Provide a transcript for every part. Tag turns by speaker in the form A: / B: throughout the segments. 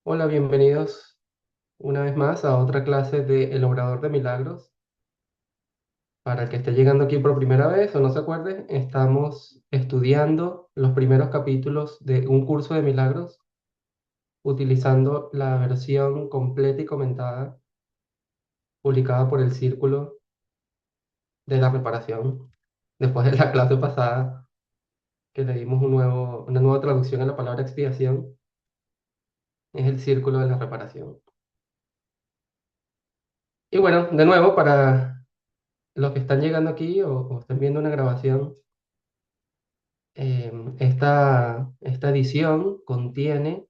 A: Hola, bienvenidos una vez más a otra clase de El Obrador de Milagros. Para el que esté llegando aquí por primera vez o no se acuerde, estamos estudiando los primeros capítulos de un curso de milagros utilizando la versión completa y comentada publicada por el Círculo de la Reparación. Después de la clase pasada que le dimos una nueva traducción a la palabra expiación, es el Círculo de la Reparación. Y bueno, de nuevo, para los que están llegando aquí o están viendo una grabación, esta edición contiene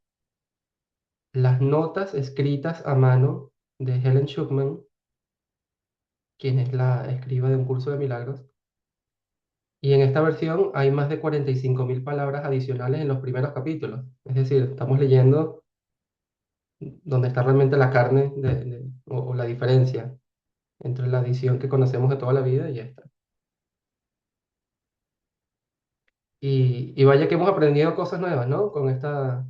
A: las notas escritas a mano de Helen Schucman, quien es la escriba de un curso de milagros. Y en esta versión hay más de 45.000 palabras adicionales en los primeros capítulos. Es decir, estamos leyendo donde está realmente la carne o la diferencia entre la edición que conocemos de toda la vida y esta. Y vaya que hemos aprendido cosas nuevas, ¿no? Con esta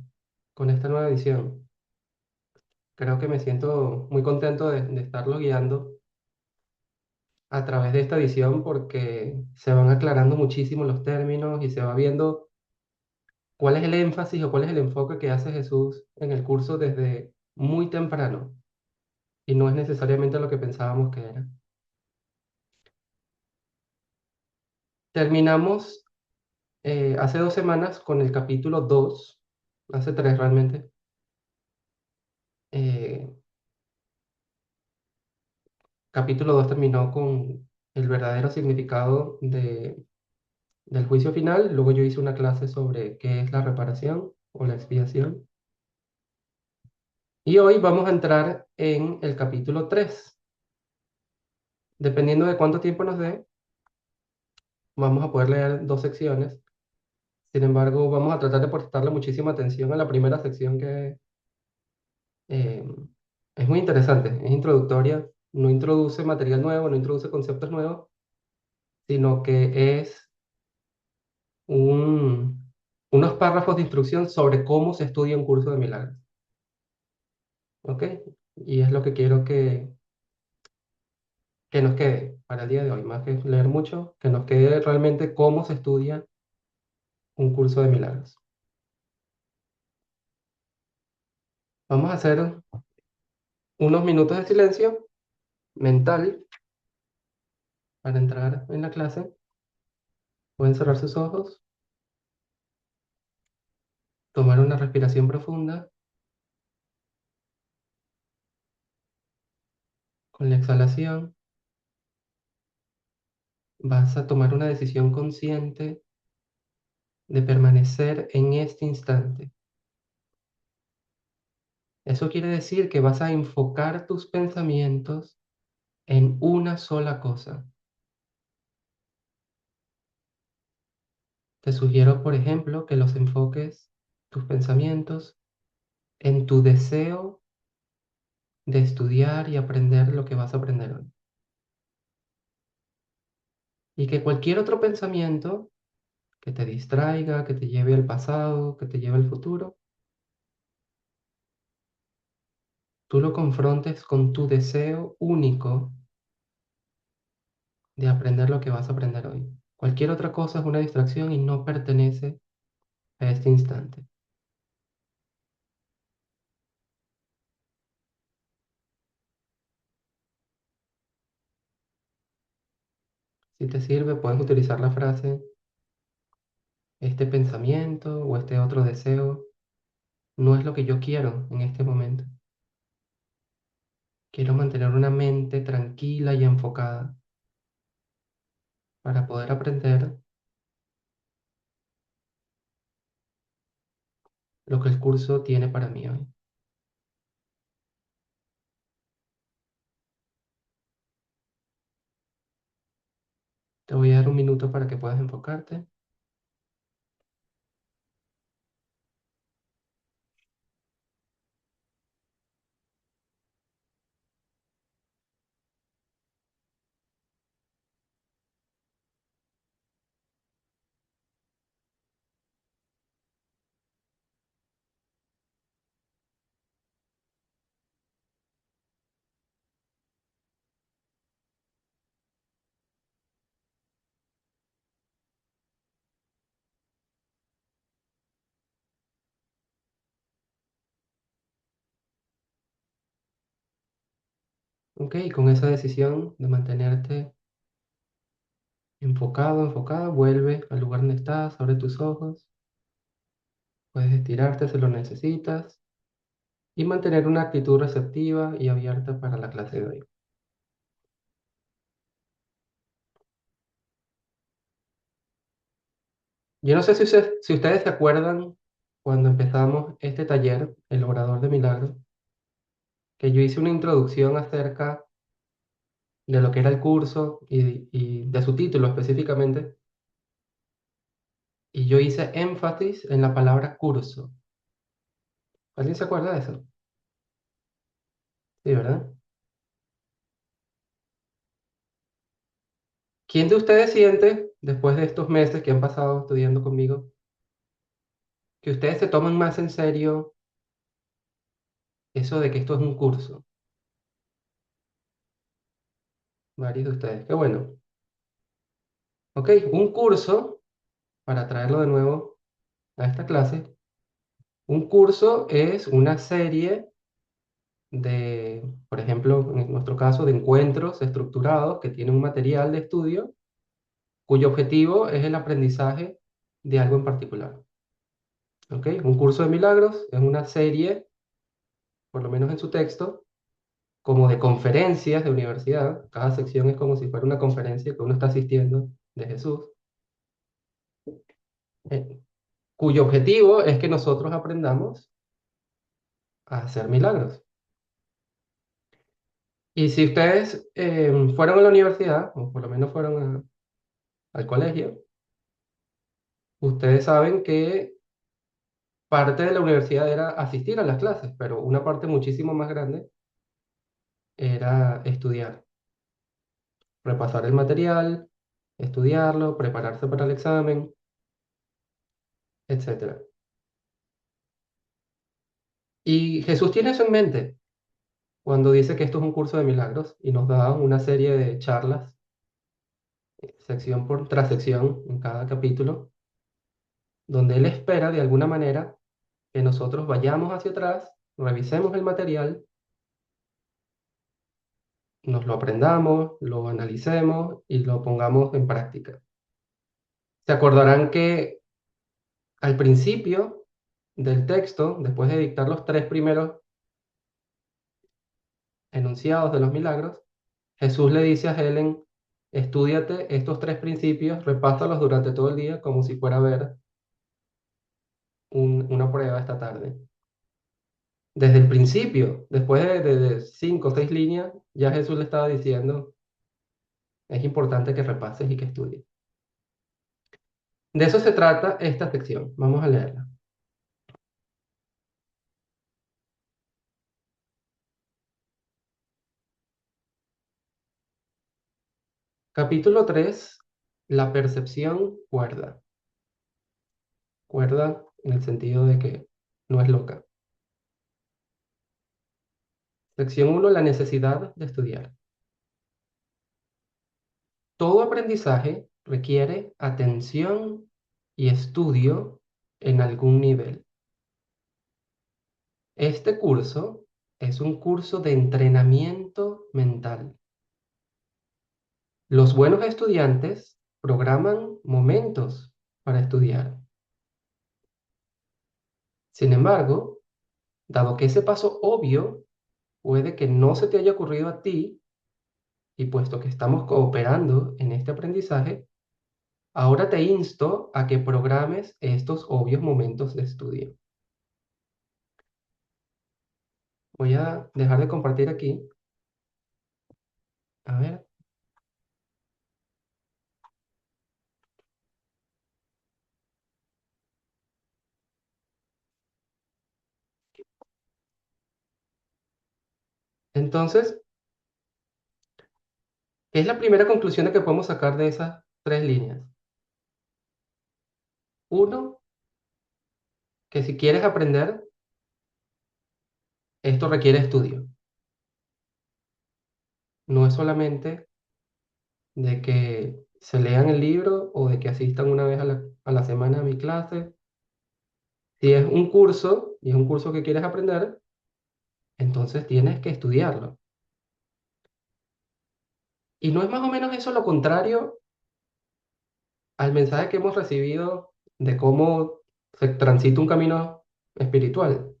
A: nueva edición. Creo que me siento muy contento de estarlo guiando a través de esta edición porque se van aclarando muchísimo los términos y se va viendo cuál es el énfasis o cuál es el enfoque que hace Jesús en el curso desde muy temprano y no es necesariamente lo que pensábamos que era. Terminamos hace 2 semanas con el capítulo 2, hace 3 realmente. eh, Capítulo 2 terminó con el verdadero significado del juicio final. Luego yo hice una clase sobre qué es la reparación o la expiación. Y hoy vamos a entrar en el capítulo 3. Dependiendo de cuánto tiempo nos dé, vamos a poder leer 2 secciones. Sin embargo, vamos a tratar de prestarle muchísima atención a la primera sección que eh, es muy interesante, es introductoria, no introduce material nuevo, no introduce conceptos nuevos, sino que es un, unos párrafos de instrucción sobre cómo se estudia un curso de milagros. ¿Ok? Y es lo que quiero que nos quede para el día de hoy, más que leer mucho, que nos quede realmente cómo se estudia un curso de milagros. Vamos a hacer unos minutos de silencio mental para entrar en la clase. Pueden cerrar sus ojos, tomar una respiración profunda. Con la exhalación vas a tomar una decisión consciente de permanecer en este instante. Eso quiere decir que vas a enfocar tus pensamientos en una sola cosa. Te sugiero, por ejemplo, que los enfoques tus pensamientos en tu deseo de estudiar y aprender lo que vas a aprender hoy. Y que cualquier otro pensamiento que te distraiga, que te lleve al pasado, que te lleve al futuro, tú lo confrontes con tu deseo único de aprender lo que vas a aprender hoy. Cualquier otra cosa es una distracción y no pertenece a este instante. Si te sirve, puedes utilizar la frase, este pensamiento o este otro deseo no es lo que yo quiero en este momento. Quiero mantener una mente tranquila y enfocada para poder aprender lo que el curso tiene para mí hoy. Te voy a dar un minuto para que puedas enfocarte. Ok, con esa decisión de mantenerte enfocado, enfocada, vuelve al lugar donde estás, abre tus ojos, puedes estirarte si lo necesitas y mantener una actitud receptiva y abierta para la clase de hoy. Yo no sé si ustedes se acuerdan cuando empezamos este taller, El Orador de Milagros, que yo hice una introducción acerca de lo que era el curso y de su título específicamente, y yo hice énfasis en la palabra curso. ¿Alguien se acuerda de eso? Sí, ¿verdad? ¿Quién de ustedes siente, después de estos meses que han pasado estudiando conmigo, que ustedes se toman más en serio eso de que esto es un curso? Varios de ustedes. Qué bueno. Ok, un curso, para traerlo de nuevo a esta clase, un curso es una serie de, por ejemplo, en nuestro caso, de encuentros estructurados que tienen un material de estudio cuyo objetivo es el aprendizaje de algo en particular. ¿Ok? Un curso de milagros es una serie, por lo menos en su texto, como de conferencias de universidad. Cada sección es como si fuera una conferencia que uno está asistiendo de Jesús, eh, cuyo objetivo es que nosotros aprendamos a hacer milagros. Y si ustedes fueron a la universidad, o por lo menos fueron al colegio, ustedes saben que parte de la universidad era asistir a las clases, pero una parte muchísimo más grande era estudiar, repasar el material, estudiarlo, prepararse para el examen, etcétera. Y Jesús tiene eso en mente cuando dice que esto es un curso de milagros y nos da una serie de charlas, sección por tras sección en cada capítulo, donde Él espera de alguna manera que nosotros vayamos hacia atrás, revisemos el material, nos lo aprendamos, lo analicemos y lo pongamos en práctica. Se acordarán que al principio del texto, después de dictar los tres primeros enunciados de los milagros, Jesús le dice a Helen, estúdiate estos tres principios, repásalos durante todo el día como si fuera a ver una prueba esta tarde. Desde el principio, después de 5 o 6 líneas, ya Jesús le estaba diciendo, es importante que repases y que estudies. De eso se trata esta sección. Vamos a leerla. Capítulo 3: la percepción cuerda. Cuerda en el sentido de que no es loca. Sección 1: la necesidad de estudiar. Todo aprendizaje requiere atención y estudio en algún nivel. Este curso es un curso de entrenamiento mental. Los buenos estudiantes programan momentos para estudiar. Sin embargo, dado que ese paso obvio puede que no se te haya ocurrido a ti, y puesto que estamos cooperando en este aprendizaje, ahora te insto a que programes estos obvios momentos de estudio. Voy a dejar de compartir aquí. A ver. Entonces, ¿qué es la primera conclusión que podemos sacar de esas 3 líneas? Uno, que si quieres aprender, esto requiere estudio. No es solamente de que se lean el libro o de que asistan una vez a la semana a mi clase. Si es un curso y es un curso que quieres aprender, entonces tienes que estudiarlo. Y no es más o menos eso lo contrario al mensaje que hemos recibido de cómo se transita un camino espiritual,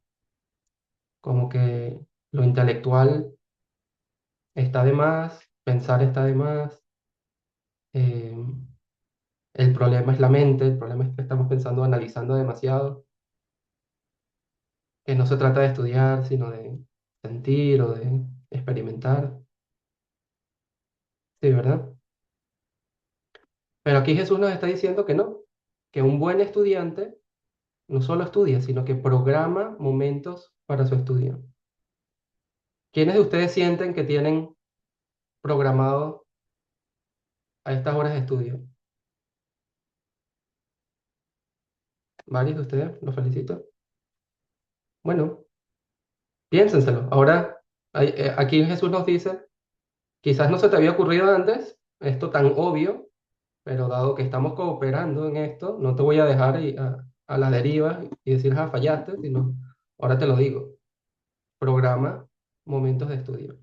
A: como que lo intelectual está de más, pensar está de más, eh, el problema es la mente, el problema es que estamos pensando, analizando demasiado, que no se trata de estudiar, sino de sentir o de experimentar, sí, ¿verdad? Pero aquí Jesús nos está diciendo que no, que un buen estudiante no solo estudia, sino que programa momentos para su estudio. ¿Quiénes de ustedes sienten que tienen programado a estas horas de estudio? ¿Varios de ustedes? Los felicito. Bueno, piénsenselo. Ahora, aquí Jesús nos dice, quizás no se te había ocurrido antes, esto tan obvio, pero dado que estamos cooperando en esto, no te voy a dejar a la deriva y decir, ah, fallaste, sino, ahora te lo digo, programa momentos de estudio.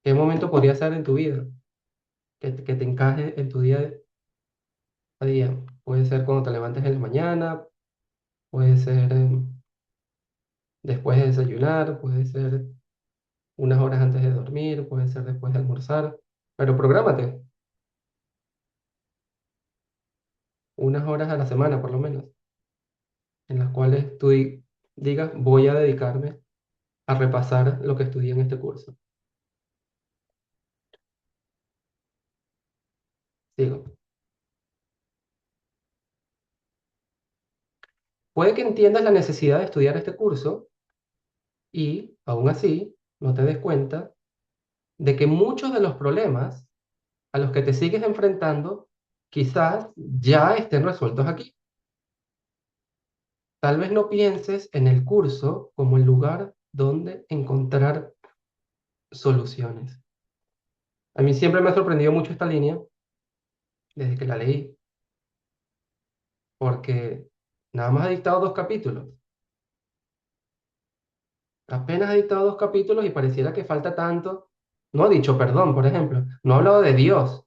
A: ¿Qué momento podría ser en tu vida que te encaje en tu día a día? Puede ser cuando te levantes en la mañana, puede ser después de desayunar, puede ser unas horas antes de dormir, puede ser después de almorzar, pero prográmate unas horas a la semana por lo menos, en las cuales tú digas, voy a dedicarme a repasar lo que estudié en este curso. Digo, puede que entiendas la necesidad de estudiar este curso y, aún así, no te des cuenta de que muchos de los problemas a los que te sigues enfrentando quizás ya estén resueltos aquí. Tal vez no pienses en el curso como el lugar donde encontrar soluciones. A mí siempre me ha sorprendido mucho esta línea desde que la leí, porque nada más ha dictado dos capítulos. Apenas ha dictado dos capítulos y pareciera que falta tanto. No ha dicho perdón, por ejemplo. No ha hablado de Dios,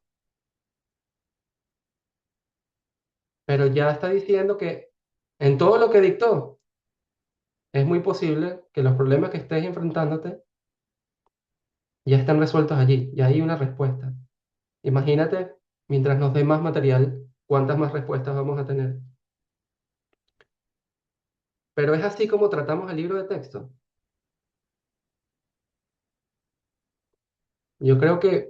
A: pero ya está diciendo que en todo lo que dictó es muy posible que los problemas que estés enfrentándote ya estén resueltos allí, ya hay una respuesta. Imagínate, mientras nos dé más material, cuántas más respuestas vamos a tener. Pero es así como tratamos el libro de texto. Yo creo que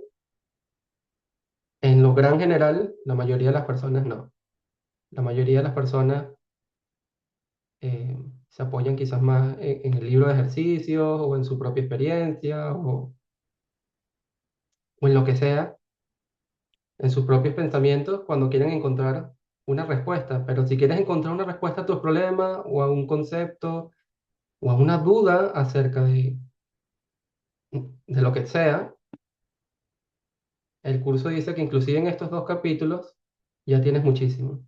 A: en lo gran general, la mayoría de las personas no. La mayoría de las personas eh, se apoyan quizás más en el libro de ejercicios o en su propia experiencia o en lo que sea, en sus propios pensamientos cuando quieren encontrar una respuesta. Pero si quieres encontrar una respuesta a tus problemas o a un concepto o a una duda acerca de lo que sea, el curso dice que inclusive en estos dos capítulos ya tienes muchísimo.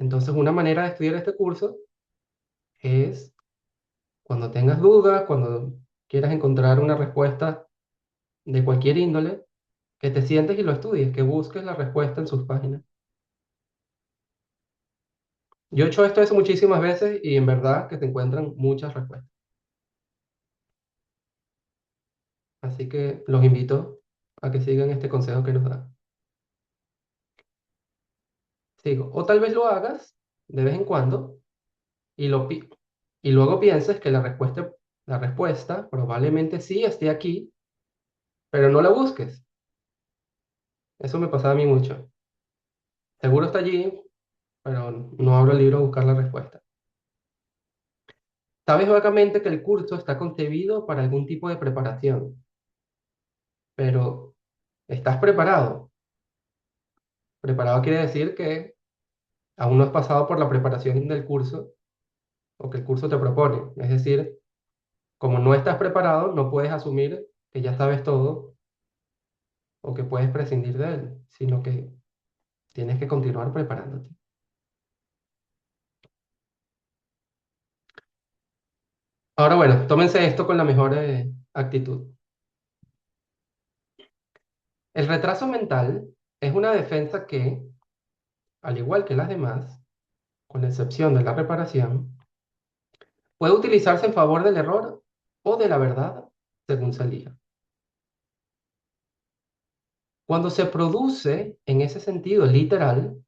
A: Entonces, una manera de estudiar este curso es cuando tengas dudas, cuando quieras encontrar una respuesta de cualquier índole, que te sientes y lo estudies, que busques la respuesta en sus páginas. Yo he hecho esto eso muchísimas veces y en verdad que te encuentran muchas respuestas. Así que los invito a que sigan este consejo que nos da. Sigo. O tal vez lo hagas de vez en cuando y, y luego pienses que la respuesta probablemente sí esté aquí, pero no la busques. Eso me pasaba a mí mucho. Seguro está allí, pero no abro el libro a buscar la respuesta. Sabes vagamente que el curso está concebido para algún tipo de preparación, pero ¿estás preparado? Preparado quiere decir que aún no has pasado por la preparación del curso o que el curso te propone. Es decir, como no estás preparado, no puedes asumir que ya sabes todo o que puedes prescindir de él, sino que tienes que continuar preparándote. Ahora bueno, tómense esto con la mejor actitud. El retraso mental es una defensa que, al igual que las demás, con excepción de la reparación, puede utilizarse en favor del error o de la verdad, según se elija. Cuando se produce en ese sentido literal,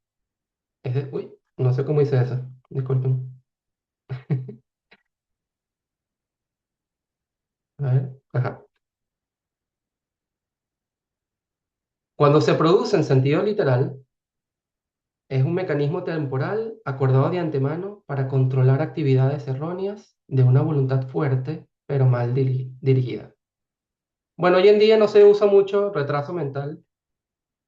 A: uy, no sé cómo hice eso, disculpen. A ver, ajá. Cuando se produce en sentido literal, es un mecanismo temporal acordado de antemano para controlar actividades erróneas de una voluntad fuerte, pero mal dirigida. Bueno, hoy en día no se usa mucho retraso mental,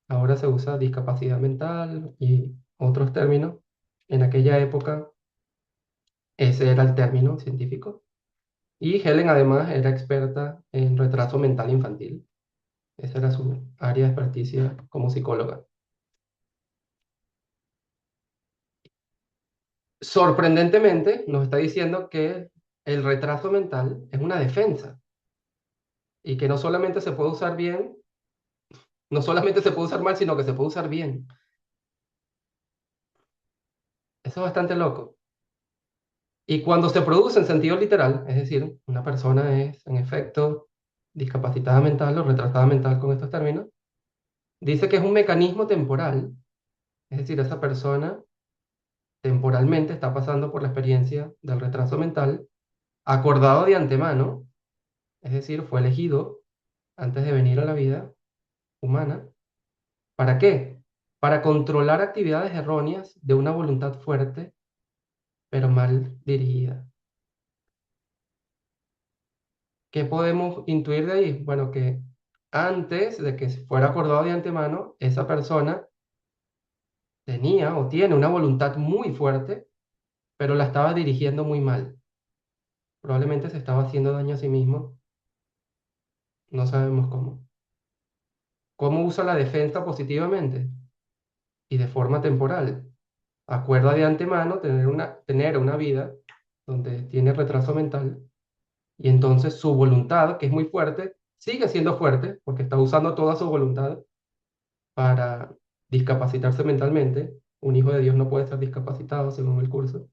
A: ahora se usa discapacidad mental y otros términos. En aquella época ese era el término científico. Y Helen además era experta en retraso mental infantil. Esa era su área de experticia como psicóloga. Sorprendentemente, nos está diciendo que el retraso mental es una defensa y que no solamente se puede usar bien, no solamente se puede usar mal, sino que se puede usar bien. Eso es bastante loco. Y cuando se produce en sentido literal, es decir, una persona es en efecto discapacitada mental o retrasada mental con estos términos, dice que es un mecanismo temporal, es decir, esa persona temporalmente está pasando por la experiencia del retraso mental, acordado de antemano, es decir, fue elegido antes de venir a la vida humana. ¿Para qué? Para controlar actividades erróneas de una voluntad fuerte, pero mal dirigida. ¿Qué podemos intuir de ahí? Bueno, que antes de que fuera acordado de antemano, esa persona tenía o tiene una voluntad muy fuerte, pero la estaba dirigiendo muy mal. Probablemente se estaba haciendo daño a sí mismo, no sabemos cómo. ¿Cómo usa la defensa positivamente? Y de forma temporal. Acuerda de antemano tener una vida donde tiene retraso mental y entonces su voluntad, que es muy fuerte, sigue siendo fuerte porque está usando toda su voluntad para discapacitarse mentalmente. Un hijo de Dios no puede ser discapacitado según el curso,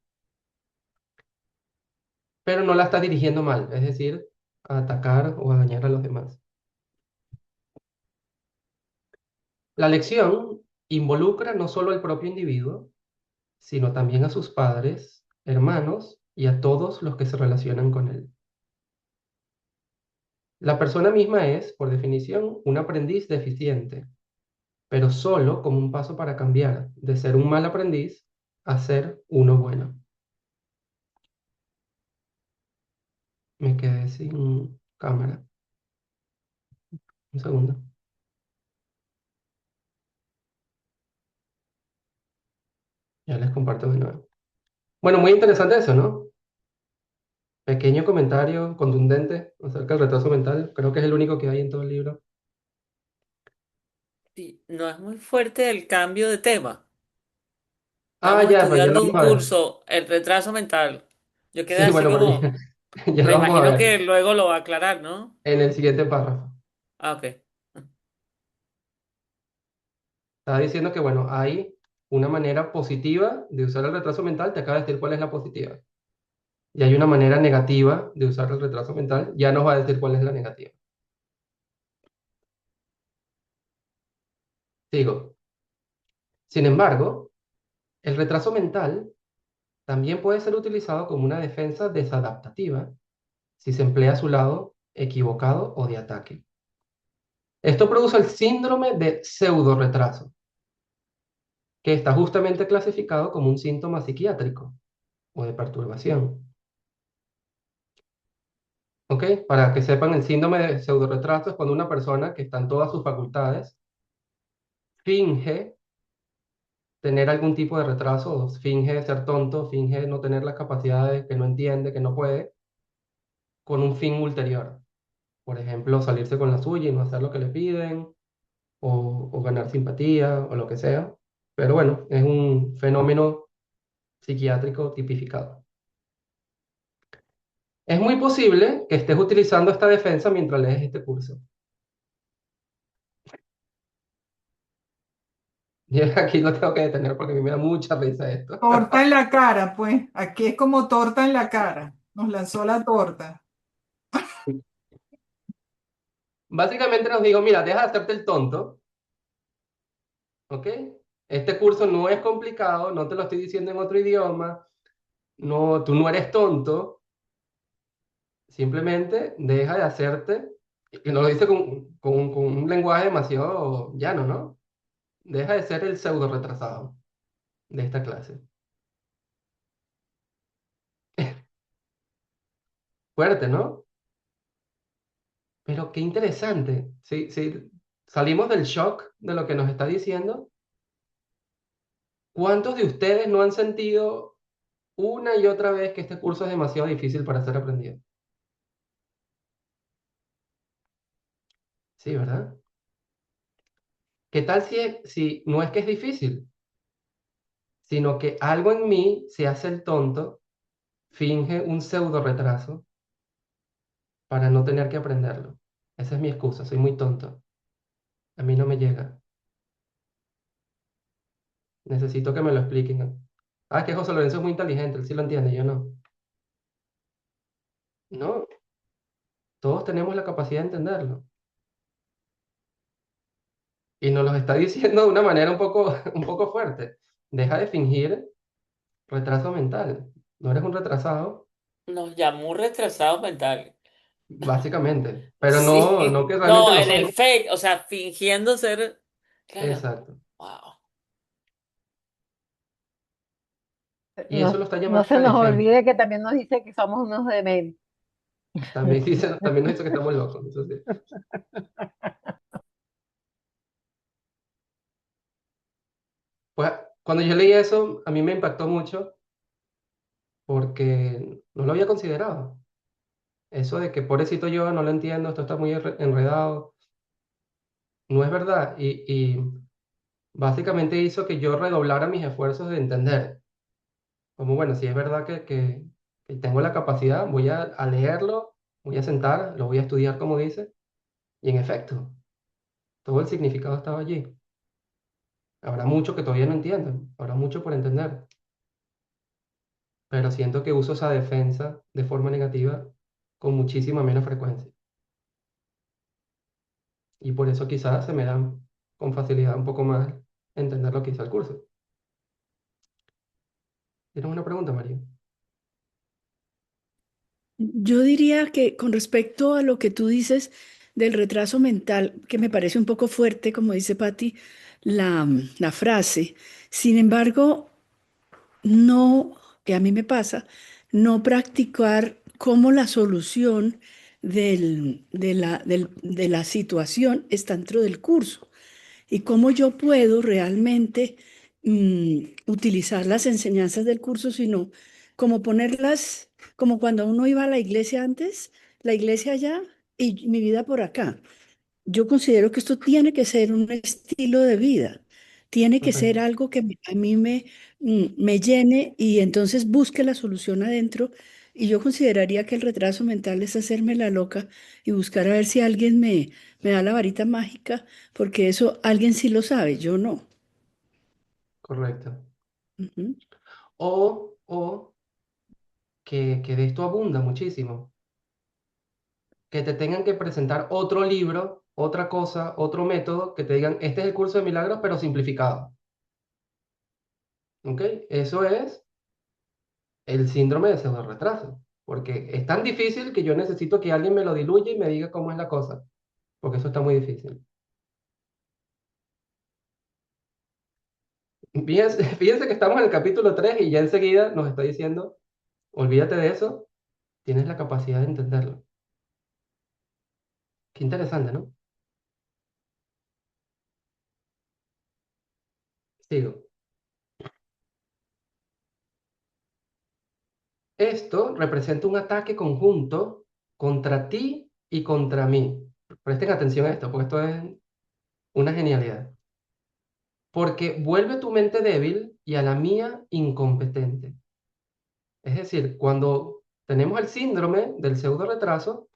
A: pero no la está dirigiendo mal, es decir, a atacar o a dañar a los demás. La lección involucra no solo al propio individuo, sino también a sus padres, hermanos y a todos los que se relacionan con él. La persona misma es, por definición, un aprendiz deficiente, pero solo como un paso para cambiar de ser un mal aprendiz a ser uno bueno. Me quedé sin cámara. Un segundo. Ya les comparto de nuevo. Bueno, muy interesante eso, ¿no? Pequeño comentario contundente acerca del retraso mental. Creo que es el único que hay en todo el libro.
B: Sí, no es muy fuerte el cambio de tema.
A: Ah,
B: Estábamos
A: ya, pues ya lo
B: estudiando un
A: vamos a ver.
B: curso, el retraso mental. Yo quedé
A: Sí,
B: así
A: bueno, pero
B: como,
A: ya
B: me
A: lo vamos a
B: imagino
A: ver
B: que luego lo va a aclarar, ¿no?
A: en el siguiente párrafo.
B: Ah, ok.
A: Estaba diciendo que, bueno, hay una manera positiva de usar el retraso mental. Te acaba de decir cuál es la positiva. Y hay una manera negativa de usar el retraso mental. Ya nos va a decir cuál es la negativa. Sigo. Sin embargo, el retraso mental también puede ser utilizado como una defensa desadaptativa si se emplea a su lado equivocado o de ataque. Esto produce el síndrome de pseudo-retraso, que está justamente clasificado como un síntoma psiquiátrico o de perturbación. ¿Ok? Para que sepan, el síndrome de pseudo-retraso es cuando una persona que está en todas sus facultades finge tener algún tipo de retraso, o finge ser tonto, finge no tener las capacidades, que no entiende, que no puede, con un fin ulterior. Por ejemplo, salirse con la suya y no hacer lo que le piden, o ganar simpatía, o lo que sea. Pero bueno, es un fenómeno psiquiátrico tipificado. Es muy posible que estés utilizando esta defensa mientras lees este curso. Y aquí lo tengo que detener porque a mí me da mucha risa esto.
C: Torta en la cara, pues. Aquí es como torta en la cara. Nos lanzó la torta.
A: Básicamente nos digo, mira, deja de hacerte el tonto, ¿ok? Este curso no es complicado, no te lo estoy diciendo en otro idioma, no, tú no eres tonto, simplemente deja de hacerte, y nos lo dice con un lenguaje demasiado llano, ¿no? Deja de ser el pseudo retrasado de esta clase. Fuerte, ¿no? Pero qué interesante. Sí, sí, salimos del shock de lo que nos está diciendo. ¿Cuántos de ustedes no han sentido una y otra vez que este curso es demasiado difícil para ser aprendido? Sí, ¿verdad? ¿Qué tal si no es que es difícil, sino que algo en mí se hace el tonto, finge un pseudo retraso para no tener que aprenderlo? Esa es mi excusa, soy muy tonto. A mí no me llega. Necesito que me lo expliquen. Ah, es que José Lorenzo es muy inteligente, él sí lo entiende, yo no. No, todos tenemos la capacidad de entenderlo. Y nos lo está diciendo de una manera un poco fuerte. Deja de fingir retraso mental. No eres un retrasado,
B: Nos llamó retrasados mentales.
A: básicamente. Pero no, no
B: Sí.
A: que realmente
B: No,
A: lo
B: en el
A: somos.
B: fake, o sea, fingiendo ser. Claro.
A: Exacto.
B: Wow.
A: Y eso
D: No,
A: lo está
D: no
A: llamando
D: se
A: una
D: nos
A: defensa.
D: olvide que también nos dice que somos unos dementes.
A: También nos dice que estamos locos. Eso sí. Pues cuando yo leí eso, a mí me impactó mucho porque no lo había considerado. Eso de que pobrecito yo no lo entiendo, esto está muy enredado, no es verdad. Y básicamente hizo que yo redoblara mis esfuerzos de entender. Como bueno, si es verdad que tengo la capacidad, voy a leerlo, voy a sentar, lo voy a estudiar como dice, y en efecto, todo el significado estaba allí. Habrá mucho que todavía no entiendo, habrá mucho por entender, pero siento que uso esa defensa de forma negativa con muchísima menos frecuencia. Y por eso quizás se me da con facilidad un poco más entender lo que hice el curso. ¿Tienes una pregunta, María?
E: Yo diría que con respecto a lo que tú dices del retraso mental, que me parece un poco fuerte, como dice Patti, la frase. Sin embargo, no, que a mí me pasa, no practicar como la solución de la situación está dentro del curso y cómo yo puedo realmente utilizar las enseñanzas del curso, sino como ponerlas, como cuando uno iba a la iglesia antes, la iglesia allá y mi vida por acá. Yo considero que esto tiene que ser un estilo de vida, tiene que ser
A: Correcto,
E: algo que a mí me llene y entonces busque la solución adentro. Y yo consideraría que el retraso mental es hacerme la loca y buscar a ver si alguien me da la varita mágica, porque eso alguien sí lo sabe, yo no.
A: correcto.
E: Ujú.
A: O que de esto abunda muchísimo. Que te tengan que presentar otro libro, otra cosa, otro método, que te digan, este es el curso de milagros, pero simplificado. ¿Ok? Eso es el síndrome de pseudo retraso. Porque es tan difícil que yo necesito que alguien me lo diluya y me diga cómo es la cosa. Porque eso está muy difícil. Fíjense, fíjense que estamos en el capítulo 3 y ya enseguida nos está diciendo, olvídate de eso, tienes la capacidad de entenderlo. Qué interesante, ¿no? Sigo. Esto representa un ataque conjunto contra ti y contra mí. Presten atención a esto, porque esto es una genialidad. Porque vuelve tu mente débil y a la mía incompetente. Es decir, cuando tenemos el síndrome del pseudo retraso.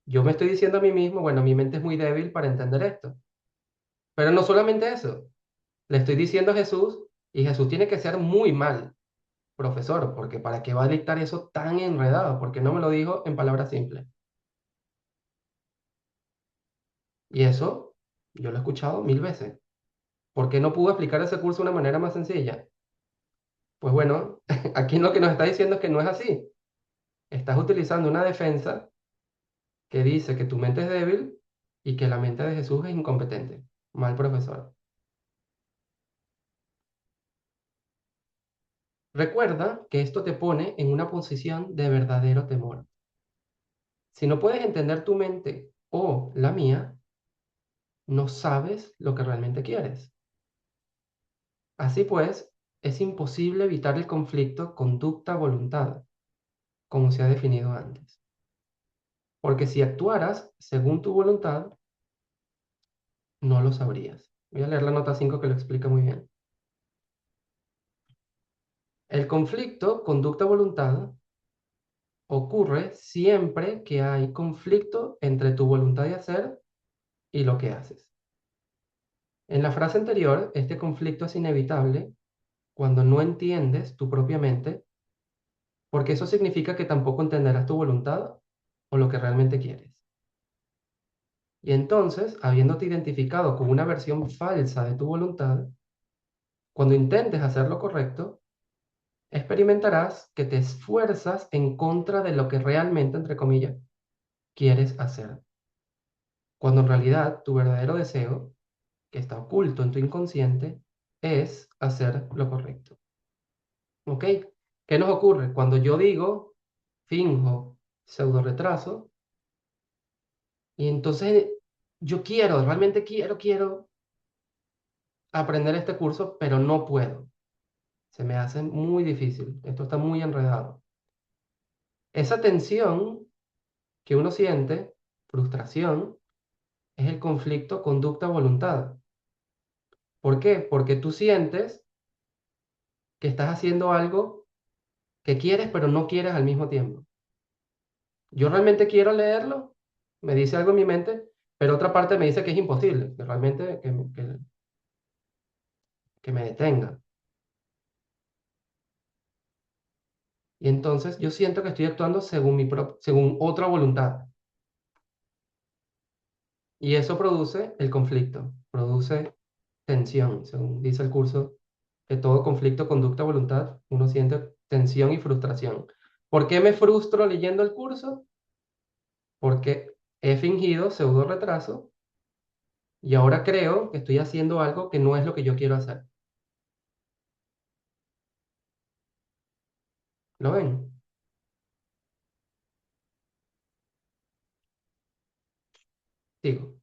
A: Yo me estoy diciendo a mí mismo, bueno, mi mente es muy débil para entender esto. Pero no solamente eso, le estoy diciendo a Jesús, y Jesús tiene que ser muy mal profesor, porque ¿para qué va a dictar eso tan enredado? Porque no me lo dijo en palabras simples. Y eso yo lo he escuchado 1000 veces. ¿Por qué no pudo explicar ese curso de una manera más sencilla? Pues bueno, aquí lo que nos está diciendo es que no es así. Estás utilizando una defensa que dice que tu mente es débil y que la mente de Jesús es incompetente. Mal profesor. Recuerda que esto te pone en una posición de verdadero temor. Si no puedes entender tu mente o la mía, no sabes lo que realmente quieres. Así pues, es imposible evitar el conflicto conducta-voluntad, como se ha definido antes. Porque si actuaras según tu voluntad, no lo sabrías. Voy a leer la nota 5 que lo explica muy bien. El conflicto conducta-voluntad ocurre siempre que hay conflicto entre tu voluntad de hacer y lo que haces. En la frase anterior, este conflicto es inevitable cuando no entiendes tu propia mente, porque eso significa que tampoco entenderás tu voluntad o lo que realmente quieres. Y entonces, habiéndote identificado con una versión falsa de tu voluntad, cuando intentes hacer lo correcto, experimentarás que te esfuerzas en contra de lo que realmente, entre comillas, quieres hacer. Cuando en realidad tu verdadero deseo, que está oculto en tu inconsciente, es hacer lo correcto. ¿Ok? ¿Qué nos ocurre? Cuando yo digo, finjo pseudo retraso, y entonces yo quiero, realmente quiero aprender este curso, pero no puedo. Se me hace muy difícil. Esto está muy enredado. Esa tensión que uno siente, frustración, es el conflicto conducta-voluntad. ¿Por qué? Porque tú sientes que estás haciendo algo que quieres, pero no quieres al mismo tiempo. Yo realmente quiero leerlo, me dice algo en mi mente, pero otra parte me dice que es imposible, que realmente que me detenga. Y entonces yo siento que estoy actuando según según otra voluntad. Y eso produce el conflicto, produce tensión, según dice el curso, que todo conflicto, conducta, voluntad, uno siente tensión y frustración. ¿Por qué me frustro leyendo el curso? Porque he fingido pseudo retraso y ahora creo que estoy haciendo algo que no es lo que yo quiero hacer. ¿Lo ven? Sigo.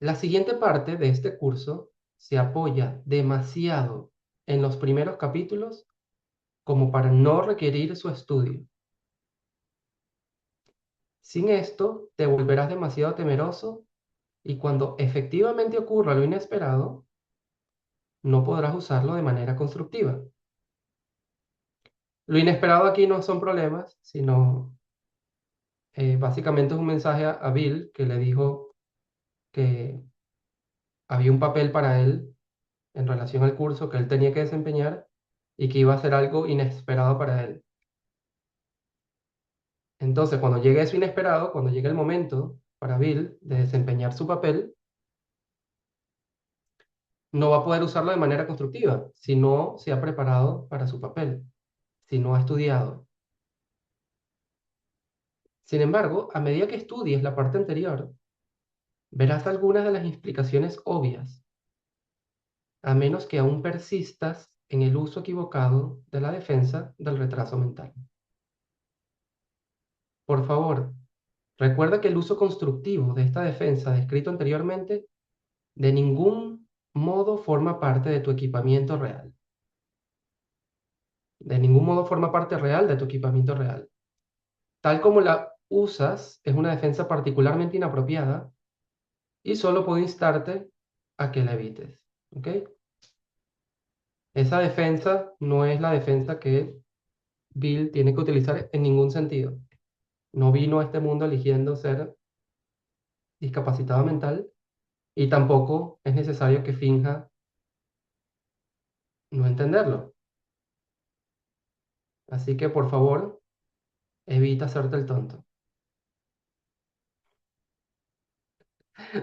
A: La siguiente parte de este curso se apoya demasiado en los primeros capítulos como para no requerir su estudio. Sin esto, te volverás demasiado temeroso y cuando efectivamente ocurra lo inesperado, no podrás usarlo de manera constructiva. Lo inesperado aquí no son problemas, sino básicamente es un mensaje a Bill que le dijo que había un papel para él en relación al curso que él tenía que desempeñar y que iba a ser algo inesperado para él. Entonces, cuando llegue eso inesperado, cuando llegue el momento para Bill de desempeñar su papel, no va a poder usarlo de manera constructiva si no se ha preparado para su papel, si no ha estudiado. Sin embargo, a medida que estudies la parte anterior, verás algunas de las explicaciones obvias, a menos que aún persistas en el uso equivocado de la defensa del retraso mental. Por favor, recuerda que el uso constructivo de esta defensa descrito anteriormente de ningún modo forma parte de tu equipamiento real. De ningún modo forma parte real de tu equipamiento real. Tal como la usas, es una defensa particularmente inapropiada y solo puedo instarte a que la evites. ¿Ok? Esa defensa no es la defensa que Bill tiene que utilizar en ningún sentido. No vino a este mundo eligiendo ser discapacitado mental y tampoco es necesario que finja no entenderlo. Así que por favor, evita hacerte el tonto.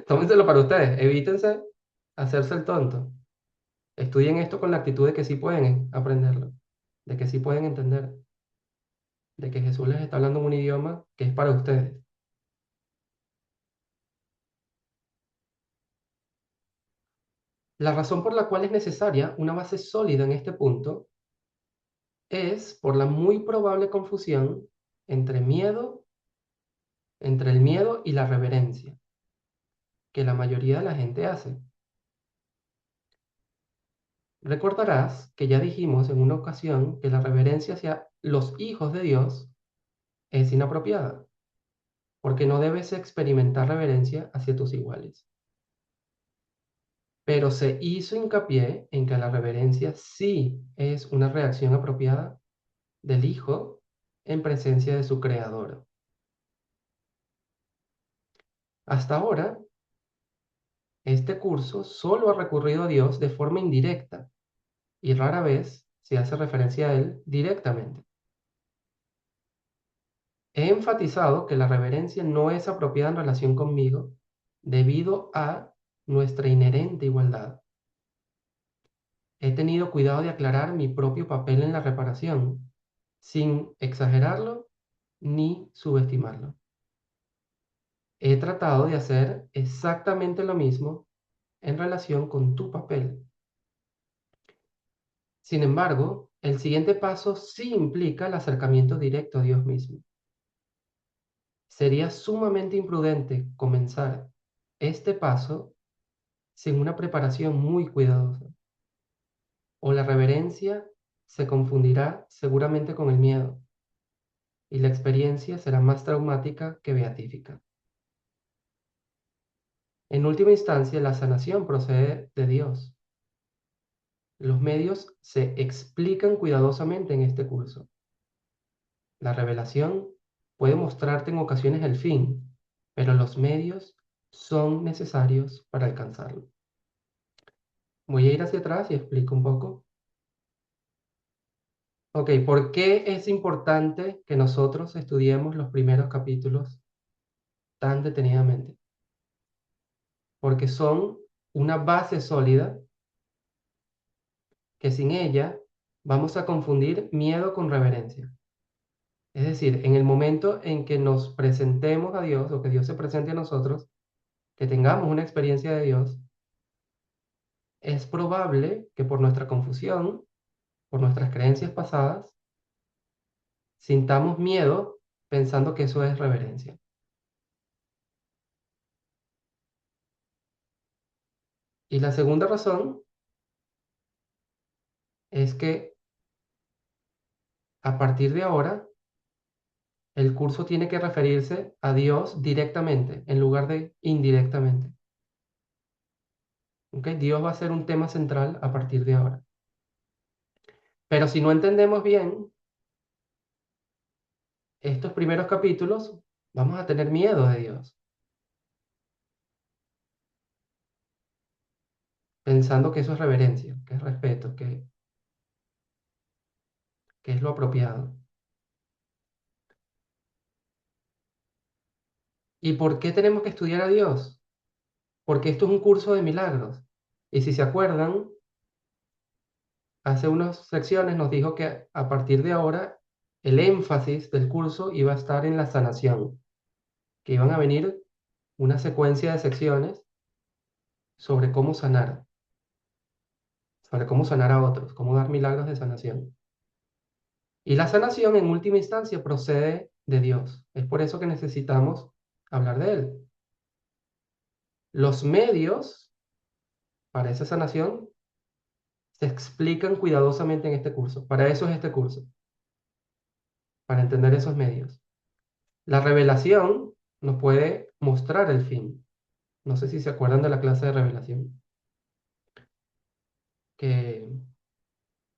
A: Tómenselo para ustedes, evítense hacerse el tonto. Estudien esto con la actitud de que sí pueden aprenderlo, de que sí pueden entender, de que Jesús les está hablando en un idioma que es para ustedes. La razón por la cual es necesaria una base sólida en este punto es por la muy probable confusión entre entre el miedo y la reverencia, que la mayoría de la gente hace. Recordarás que ya dijimos en una ocasión que la reverencia hacia los hijos de Dios es inapropiada, porque no debes experimentar reverencia hacia tus iguales. Pero se hizo hincapié en que la reverencia sí es una reacción apropiada del Hijo en presencia de su Creador. Hasta ahora, este curso solo ha recurrido a Dios de forma indirecta y rara vez se hace referencia a Él directamente. He enfatizado que la reverencia no es apropiada en relación conmigo debido a nuestra inherente igualdad. He tenido cuidado de aclarar mi propio papel en la reparación, sin exagerarlo ni subestimarlo. He tratado de hacer exactamente lo mismo en relación con tu papel. Sin embargo, el siguiente paso sí implica el acercamiento directo a Dios mismo. Sería sumamente imprudente comenzar este paso sin una preparación muy cuidadosa, o la reverencia se confundirá seguramente con el miedo, y la experiencia será más traumática que beatífica. En última instancia, la sanación procede de Dios. Los medios se explican cuidadosamente en este curso. La revelación puede mostrarte en ocasiones el fin, pero los medios son necesarios para alcanzarlo. Voy a ir hacia atrás y explico un poco. Ok, ¿por qué es importante que nosotros estudiemos los primeros capítulos tan detenidamente? Porque son una base sólida que sin ella vamos a confundir miedo con reverencia. Es decir, en el momento en que nos presentemos a Dios o que Dios se presente a nosotros, que tengamos una experiencia de Dios, es probable que por nuestra confusión, por nuestras creencias pasadas, sintamos miedo pensando que eso es reverencia. Y la segunda razón es que a partir de ahora, el curso tiene que referirse a Dios directamente en lugar de indirectamente. ¿Ok? Dios va a ser un tema central a partir de ahora. Pero si no entendemos bien estos primeros capítulos, vamos a tener miedo de Dios, pensando que eso es reverencia, que es respeto, que es lo apropiado. ¿Y por qué tenemos que estudiar a Dios? Porque esto es un curso de milagros. Y si se acuerdan, hace unas secciones nos dijo que a partir de ahora el énfasis del curso iba a estar en la sanación, que iban a venir una secuencia de secciones sobre sobre cómo sanar a otros, cómo dar milagros de sanación. Y la sanación en última instancia procede de Dios. Es por eso que necesitamos hablar de Él. Los medios para esa sanación se explican cuidadosamente en este curso. Para eso es este curso, para entender esos medios. La revelación nos puede mostrar el fin. No sé si se acuerdan de la clase de revelación, que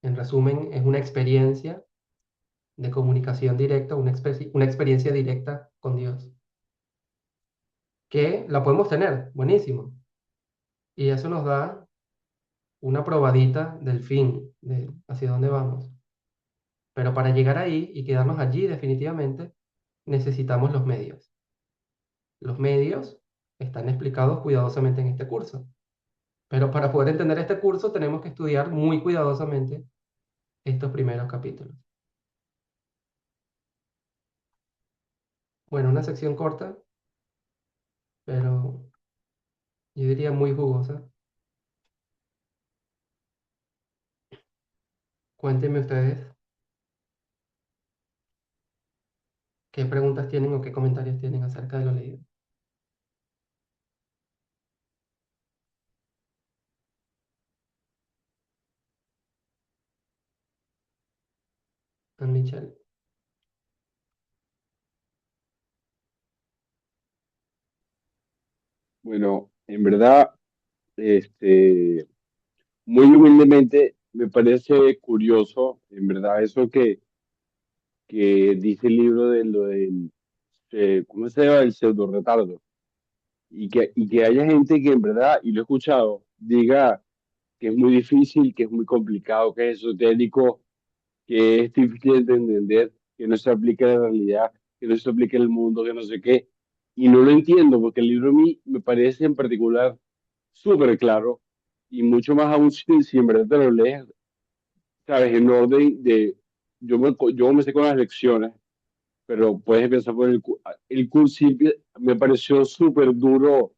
A: en resumen es una experiencia de comunicación directa, una experiencia directa con Dios, que la podemos tener, buenísimo. Y eso nos da una probadita del fin, de hacia dónde vamos. Pero para llegar ahí y quedarnos allí definitivamente, necesitamos los medios. Los medios están explicados cuidadosamente en este curso. Pero para poder entender este curso tenemos que estudiar muy cuidadosamente estos primeros capítulos. Bueno, una sección corta, pero yo diría muy jugosa. Cuéntenme ustedes qué preguntas tienen o qué comentarios tienen acerca de lo leído. Anne Michelle.
F: Bueno, en verdad, este, muy humildemente me parece curioso, en verdad, eso que dice el libro de lo del, ¿cómo se llama? El pseudo retardo. Y que haya gente que en verdad, y lo he escuchado, diga que es muy difícil, que es muy complicado, que es esotérico, que es difícil de entender, que no se aplica en la realidad, que no se aplica en el mundo, que no sé qué. Y no lo entiendo, porque el libro a mí me parece en particular súper claro, y mucho más aún si en verdad te lo lees, sabes, en orden de, yo comencé con las lecciones, pero puedes empezar por el curso, sí me pareció súper duro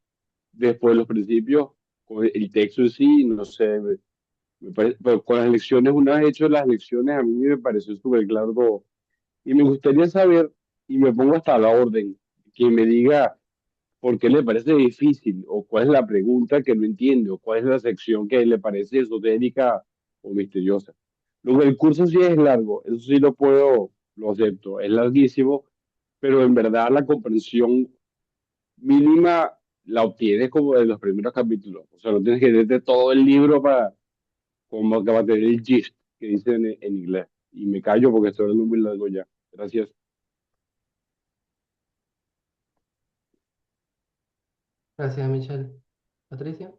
F: después de los principios, con el texto en sí, no sé, pero con las lecciones, una vez hecho las lecciones, a mí me pareció súper claro todo. Y me gustaría saber, y me pongo hasta la orden, que me diga por qué le parece difícil, o cuál es la pregunta que no entiende, o cuál es la sección que le parece esotérica o misteriosa. Luego, el curso sí es largo, eso sí lo acepto, es larguísimo, pero en verdad la comprensión mínima la obtienes como en los primeros capítulos. O sea, no tienes que leerte todo el libro para, como que va a tener el gist que dicen en inglés. Y me callo porque estoy hablando muy largo ya. Gracias.
A: Gracias, Michelle. Patricia.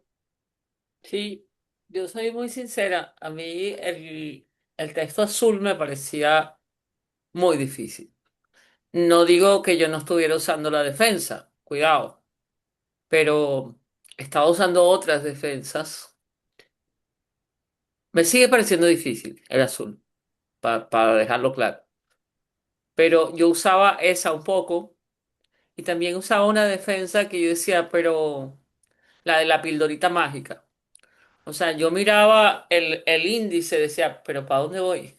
B: Sí, yo soy muy sincera. A mí el texto azul me parecía muy difícil. No digo que yo no estuviera usando la defensa, cuidado, pero estaba usando otras defensas. Me sigue pareciendo difícil el azul, para dejarlo claro. Pero yo usaba esa un poco y también usaba una defensa que yo decía, pero la de la pildorita mágica. O sea, yo miraba el índice, decía, pero ¿para dónde voy?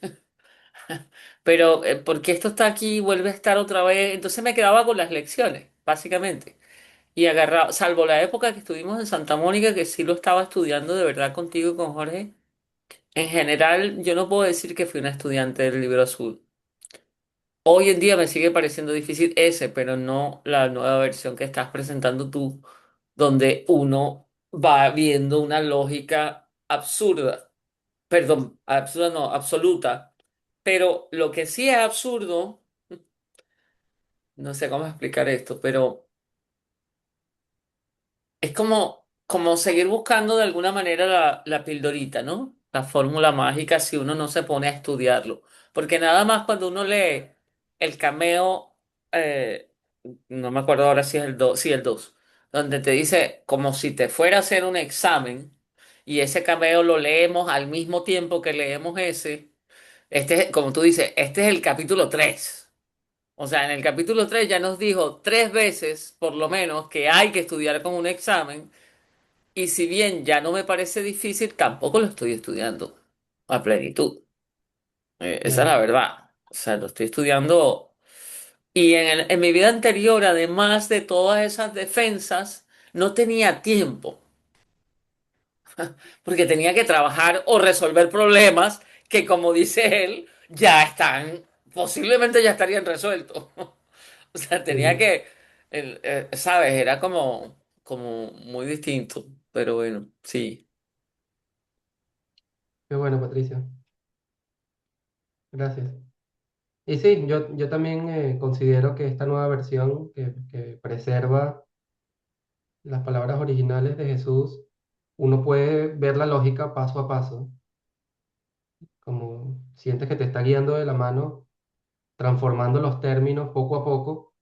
B: Pero, ¿por qué esto está aquí y vuelve a estar otra vez? Entonces me quedaba con las lecciones, básicamente. Y agarraba, salvo la época que estuvimos en Santa Mónica, que sí lo estaba estudiando de verdad contigo y con Jorge. En general, yo no puedo decir que fui una estudiante del libro azul. Hoy en día me sigue pareciendo difícil ese, pero no la nueva versión que estás presentando tú, donde uno va viendo una lógica absurda. Perdón, absurda no, absoluta. Pero lo que sí es absurdo, no sé cómo explicar esto, pero es como seguir buscando de alguna manera la pildorita, ¿no? La fórmula mágica si uno no se pone a estudiarlo. Porque nada más cuando uno lee el cameo, eh, no me acuerdo ahora si es el 2 sí, el 2 donde te dice como si te fuera a hacer un examen y ese cameo lo leemos al mismo tiempo que leemos ese. Como tú dices, este es el capítulo 3. O sea, en el capítulo 3 ya nos dijo 3 veces, por lo menos, que hay que estudiar con un examen. Y si bien ya no me parece difícil, tampoco lo estoy estudiando a plenitud. Esa es la
A: Claro.
B: verdad. O sea, lo estoy estudiando. Y en mi vida anterior, además de todas esas defensas, no tenía tiempo, porque tenía que trabajar o resolver problemas que, como dice él, ya están, posiblemente ya estarían resueltos. O sea, tenía
A: Sí.
B: que, ¿sabes? Era como muy distinto. Pero bueno, sí.
A: Qué bueno, Patricia. Gracias. Y sí, yo también considero que esta nueva versión que preserva las palabras originales de Jesús, uno puede ver la lógica paso a paso, como sientes que te está guiando de la mano, transformando los términos poco a poco,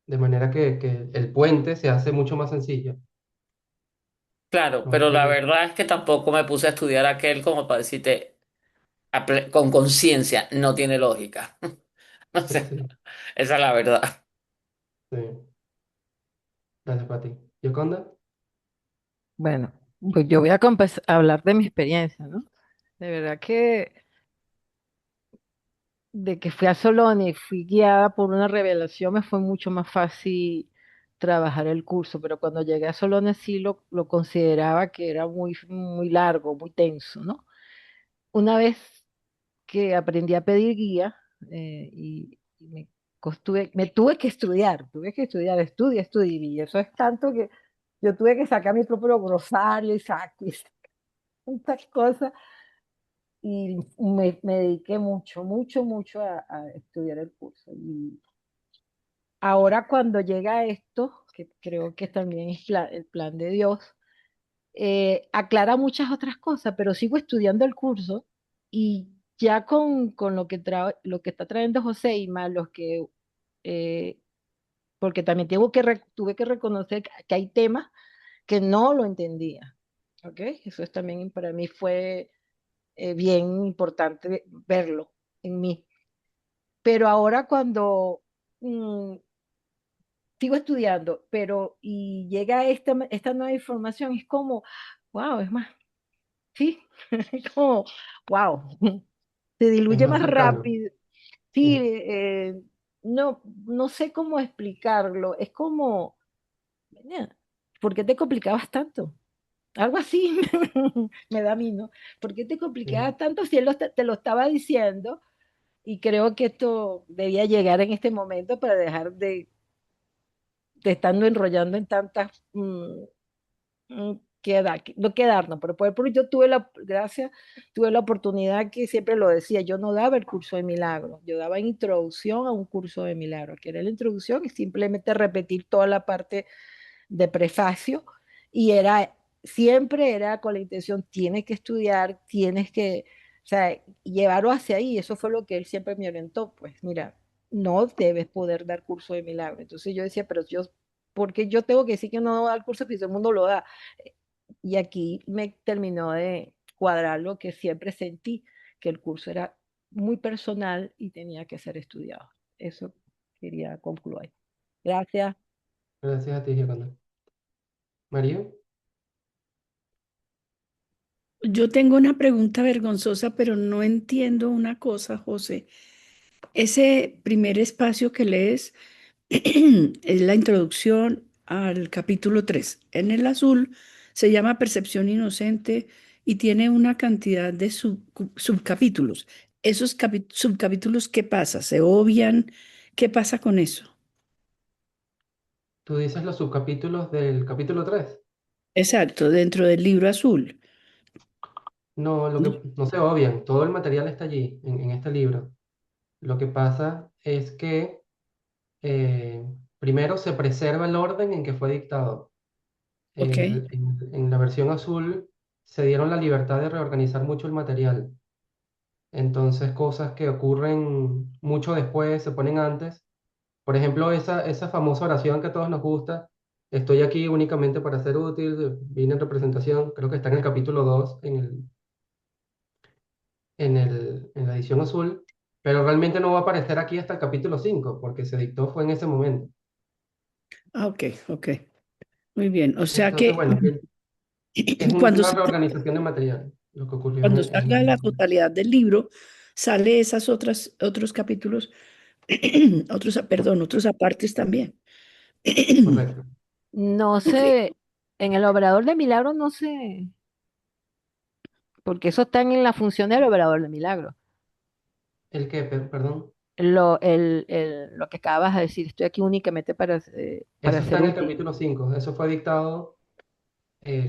A: de manera que el puente se hace mucho más sencillo.
B: Claro, pero la
A: Aunque,
B: verdad es que tampoco me puse a estudiar aquel como para decirte con conciencia, no tiene lógica. O sea,
A: sí,
B: esa es la verdad.
A: sí, gracias para ti. ¿Yoconda?
G: Bueno, pues yo voy a hablar de mi experiencia, ¿no? De verdad que de que fui a Solón y fui guiada por una revelación, me fue mucho más fácil trabajar el curso, pero cuando llegué a Solón sí lo consideraba que era muy largo, muy tenso, ¿no? Una vez que aprendí a pedir guía y me tuve que estudiar, estudiar, y eso es tanto que yo tuve que sacar mi propio glosario y saco y tantas cosas y me dediqué mucho a estudiar el curso. Y ahora cuando llega esto, que creo que también es el plan de Dios, aclara muchas otras cosas, pero sigo estudiando el curso y ya con lo que está trayendo José y más eh, porque también tuve que reconocer que hay temas que no lo entendía. ¿Ok? Eso es también para mí fue bien importante verlo en mí. Pero ahora cuando mm, sigo estudiando, pero y llega esta nueva información, es como, wow, es más, sí, es como, wow, se
A: Es
G: diluye
A: más
G: más
A: cercano.
G: rápido. Sí,
A: Sí,
G: no sé cómo explicarlo, es como, "Mira, ¿por qué te complicabas tanto? Algo así me da a mí, ¿no? ¿Por qué te
A: sí.
G: complicabas tanto si él te lo estaba diciendo? Y creo que esto debía llegar en este momento para dejar de estarnos enrollando en tantas, no quedarnos, pero por ejemplo, yo tuve tuve la oportunidad que siempre lo decía, yo no daba el curso de milagros, yo daba introducción a un curso de milagros, que era la introducción y simplemente repetir toda la parte de prefacio y siempre era con la intención, tienes que estudiar, o sea, llevarlo hacia ahí, eso fue lo que él siempre me orientó, pues mira, no debes poder dar curso de milagro. Entonces yo decía, pero ¿por qué yo tengo que decir que no voy a dar curso si todo el mundo lo da? Y aquí me terminó de cuadrar lo que siempre sentí, que el curso era muy personal y tenía que ser estudiado. Eso quería concluir. Gracias.
A: Gracias a ti, Yoconda. María,
E: Yo tengo una pregunta vergonzosa, pero no entiendo una cosa, José. Ese primer espacio que lees es la introducción al capítulo 3. En el azul se llama Percepción Inocente y tiene una cantidad de subcapítulos. Esos subcapítulos, ¿qué pasa? ¿Se obvian? ¿Qué pasa con eso?
A: tú dices los subcapítulos del capítulo 3.
E: Exacto, dentro del libro azul.
A: No, no se obvian, todo el material está allí, en este libro. Lo que pasa es que eh, primero se preserva el orden en que fue dictado.
E: Ok.
A: En la versión azul se dieron la libertad de reorganizar mucho el material. Entonces, cosas que ocurren mucho después se ponen antes. Por ejemplo, esa famosa oración que a todos nos gusta, estoy aquí únicamente para ser útil, vine en representación, creo que está en el capítulo 2 en la edición azul, pero realmente no va a aparecer aquí hasta el capítulo 5 porque se dictó fue en ese momento.
E: Ah, ok, ok. Muy bien. O sea
A: Entonces,
E: que
A: bueno, es
E: cuando
A: una
E: salga,
A: reorganización de material, lo que ocurrió
E: cuando
A: en la
E: salga la
A: edición.
E: totalidad del libro, sale otros capítulos, otros apartes también.
A: Correcto.
G: No
E: Ok.
G: sé, en el obrador de milagro no sé, porque eso está en la función del obrador de milagro.
A: ¿El qué? Perdón.
G: Lo que acabas de decir, estoy aquí únicamente para
A: Eso está
G: ser
A: en el
G: útil.
A: capítulo 5. Eso fue dictado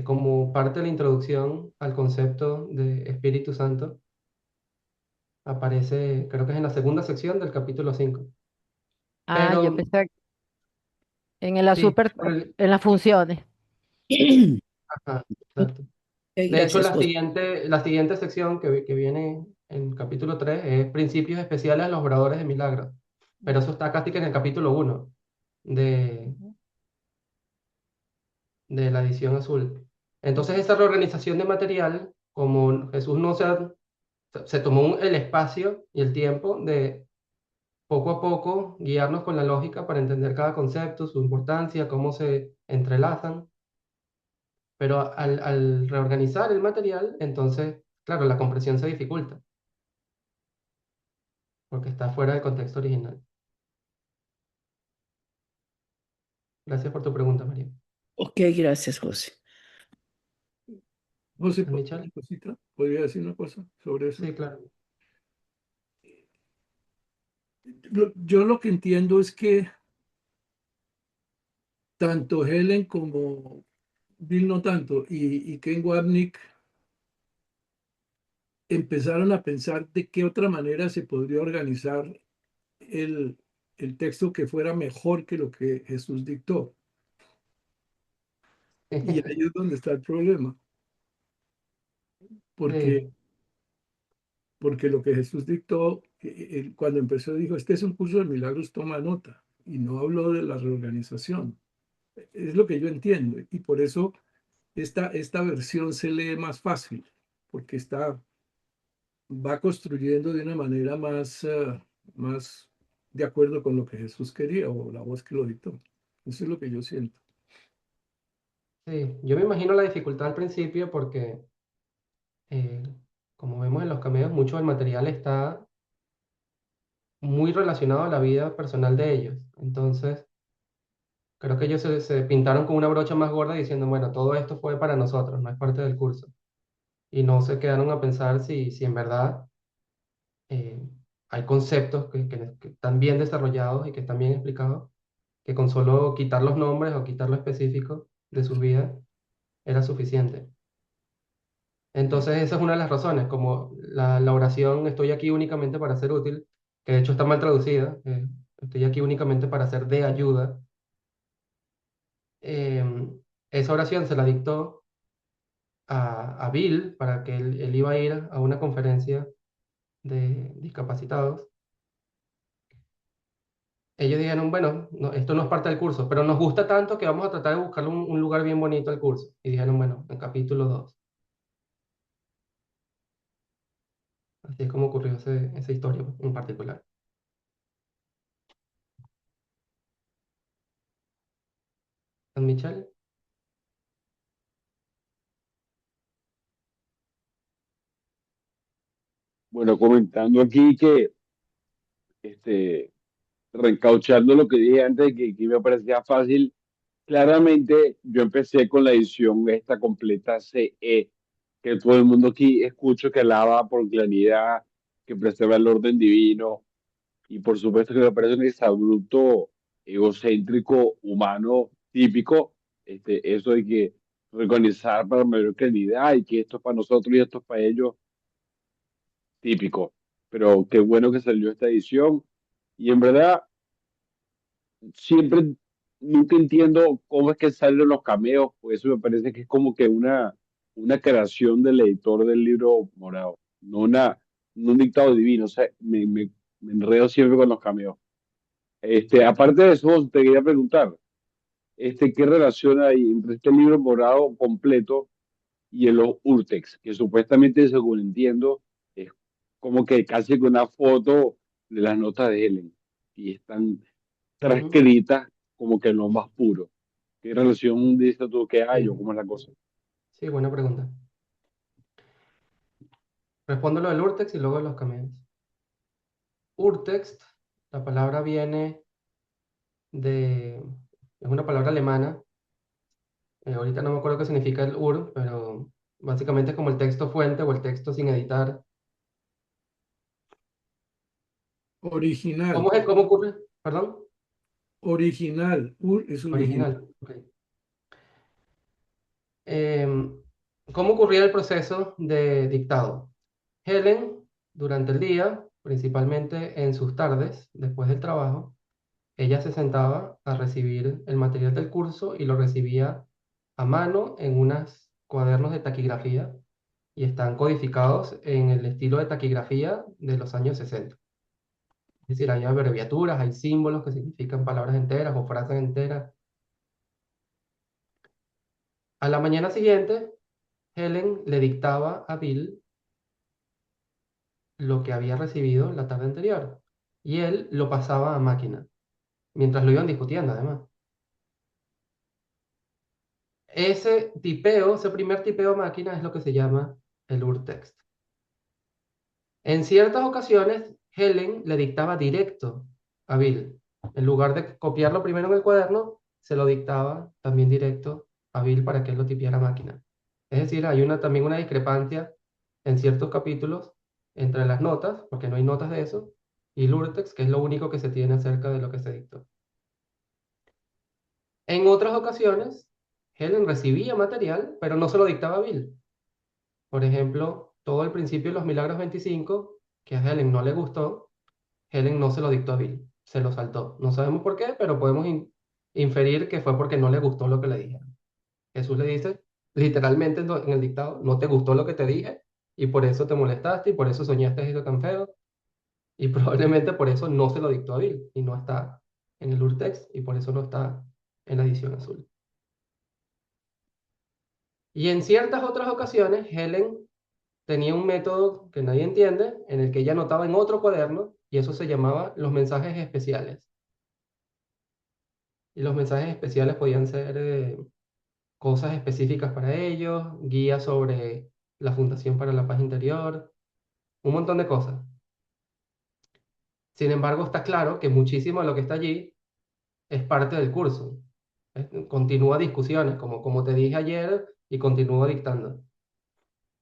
A: como parte de la introducción al concepto de Espíritu Santo. Aparece, creo que es en la segunda sección del capítulo 5.
G: Ah, yo
A: Pero
G: pensé en el
A: sí,
G: super, en las funciones.
A: ajá,
E: Ok,
A: exacto. De hecho,
E: gracias, José.
A: la siguiente sección que viene en capítulo 3 es principios especiales a los obradores de milagros. Pero eso está casi que en el capítulo 1 de, de la edición azul. Entonces, esa reorganización de material, como Jesús no se tomó el espacio y el tiempo de poco a poco guiarnos con la lógica para entender cada concepto, su importancia, cómo se entrelazan. Pero al reorganizar el material, entonces, claro, la comprensión se dificulta porque está fuera del contexto original. Gracias por tu pregunta, María.
E: Ok, gracias, José.
H: José,
A: Michelle.
H: una cosita, ¿podría decir una cosa sobre eso?
A: Sí, claro.
H: Yo lo que entiendo es que tanto Helen como Bill no tanto y Ken Wapnick empezaron a pensar de qué otra manera se podría organizar el, el texto que fuera mejor que lo que Jesús dictó. Y ahí es donde está el problema, porque,
A: Sí,
H: porque lo que Jesús dictó, él cuando empezó dijo, este es un curso de milagros, toma nota, y no habló de la reorganización. Es lo que yo entiendo, y por eso esta versión se lee más fácil, porque va construyendo de una manera más de acuerdo con lo que Jesús quería o la voz que lo dictó. Eso es lo que yo siento.
A: sí. Yo me imagino la dificultad al principio porque, eh, como vemos en los cameos, mucho del material está muy relacionado a la vida personal de ellos. Entonces, creo que ellos se pintaron con una brocha más gorda diciendo, bueno, todo esto fue para nosotros, no es parte del curso. Y no se quedaron a pensar si en verdad eh, hay conceptos que están bien desarrollados y que están bien explicados, que con solo quitar los nombres o quitar lo específico de sus vidas era suficiente. Entonces, esa es una de las razones, como la oración, estoy aquí únicamente para ser útil, que de hecho está mal traducida, estoy aquí únicamente para ser de ayuda. Esa oración se la dictó a Bill para que él iba a ir a una conferencia de discapacitados. Ellos dijeron, bueno, esto no es parte del curso, pero nos gusta tanto que vamos a tratar de buscarle un lugar bien bonito al curso. Y dijeron, bueno, en capítulo 2. Así es como ocurrió esa historia en particular. San Michel.
F: Bueno, comentando aquí que, este, reencauchando lo que dije antes, que me parecía fácil, claramente yo empecé con la edición esta completa CE, que todo el mundo aquí escucho que alaba por claridad, que preserva el orden divino, y por supuesto que me parece un exabrupto egocéntrico humano típico, eso de que organizar para mayor claridad y que esto es para nosotros y esto es para ellos, típico. Pero qué bueno que salió esta edición. Y en verdad, siempre, nunca entiendo cómo es que salen los cameos, pues eso me parece que es como que una creación del editor del libro morado, no un dictado divino, o sea, me enredo siempre con los cameos. Aparte de eso, te quería preguntar, ¿qué relación hay entre este libro morado completo y el los Urtex, que supuestamente, según entiendo, es como que casi que una foto de las notas de Helen y están
A: Ujú.
F: transcritas como que en lo más puro? ¿Qué relación dices tú que hay o
A: Sí,
F: cómo es la cosa?
A: sí, buena pregunta. Respondo lo del urtext y luego los cameos. Urtext, la palabra viene es una palabra alemana. Ahorita no me acuerdo qué significa el ur, pero básicamente es como el texto fuente o el texto sin editar.
H: Original,
A: ¿Cómo cómo ocurre? Perdón.
H: original, es original.
A: Original. Ok. Em, ¿Cómo ocurría el proceso de dictado? Helen durante el día, principalmente en sus tardes, después del trabajo, ella se sentaba a recibir el material del curso y lo recibía a mano en unos cuadernos de taquigrafía y están codificados en el estilo de taquigrafía de los años 60. Es decir, hay abreviaturas, hay símbolos que significan palabras enteras o frases enteras. A la mañana siguiente, Helen le dictaba a Bill lo que había recibido la tarde anterior y él lo pasaba a máquina, mientras lo iban discutiendo además. Ese tipeo, ese primer tipeo a máquina es lo que se llama el urtext. En ciertas ocasiones, Helen le dictaba directo a Bill. En lugar de copiarlo primero en el cuaderno, se lo dictaba también directo a Bill para que él lo tipiara a máquina. Es decir, hay también una discrepancia en ciertos capítulos entre las notas, porque no hay notas de eso, y el urtext, que es lo único que se tiene acerca de lo que se dictó. En otras ocasiones, Helen recibía material, pero no se lo dictaba a Bill. Por ejemplo, todo el principio de los Milagros 25, que a Helen no le gustó, Helen no se lo dictó a Bill, se lo saltó. No sabemos por qué, pero podemos inferir que fue porque no le gustó lo que le dijeron. Jesús le dice, literalmente en el dictado, no te gustó lo que te dije, y por eso te molestaste, y por eso soñaste eso tan feo, y probablemente por eso no se lo dictó a Bill, y no está en el urtext, y por eso no está en la edición azul. Y en ciertas otras ocasiones, Helen tenía un método que nadie entiende, en el que ella anotaba en otro cuaderno, y eso se llamaba los mensajes especiales. Y los mensajes especiales podían ser cosas específicas para ellos, guías sobre la Fundación para la Paz Interior, un montón de cosas. Sin embargo, está claro que muchísimo de lo que está allí es parte del curso. Continúa discusiones, como te dije ayer, y continúa dictando.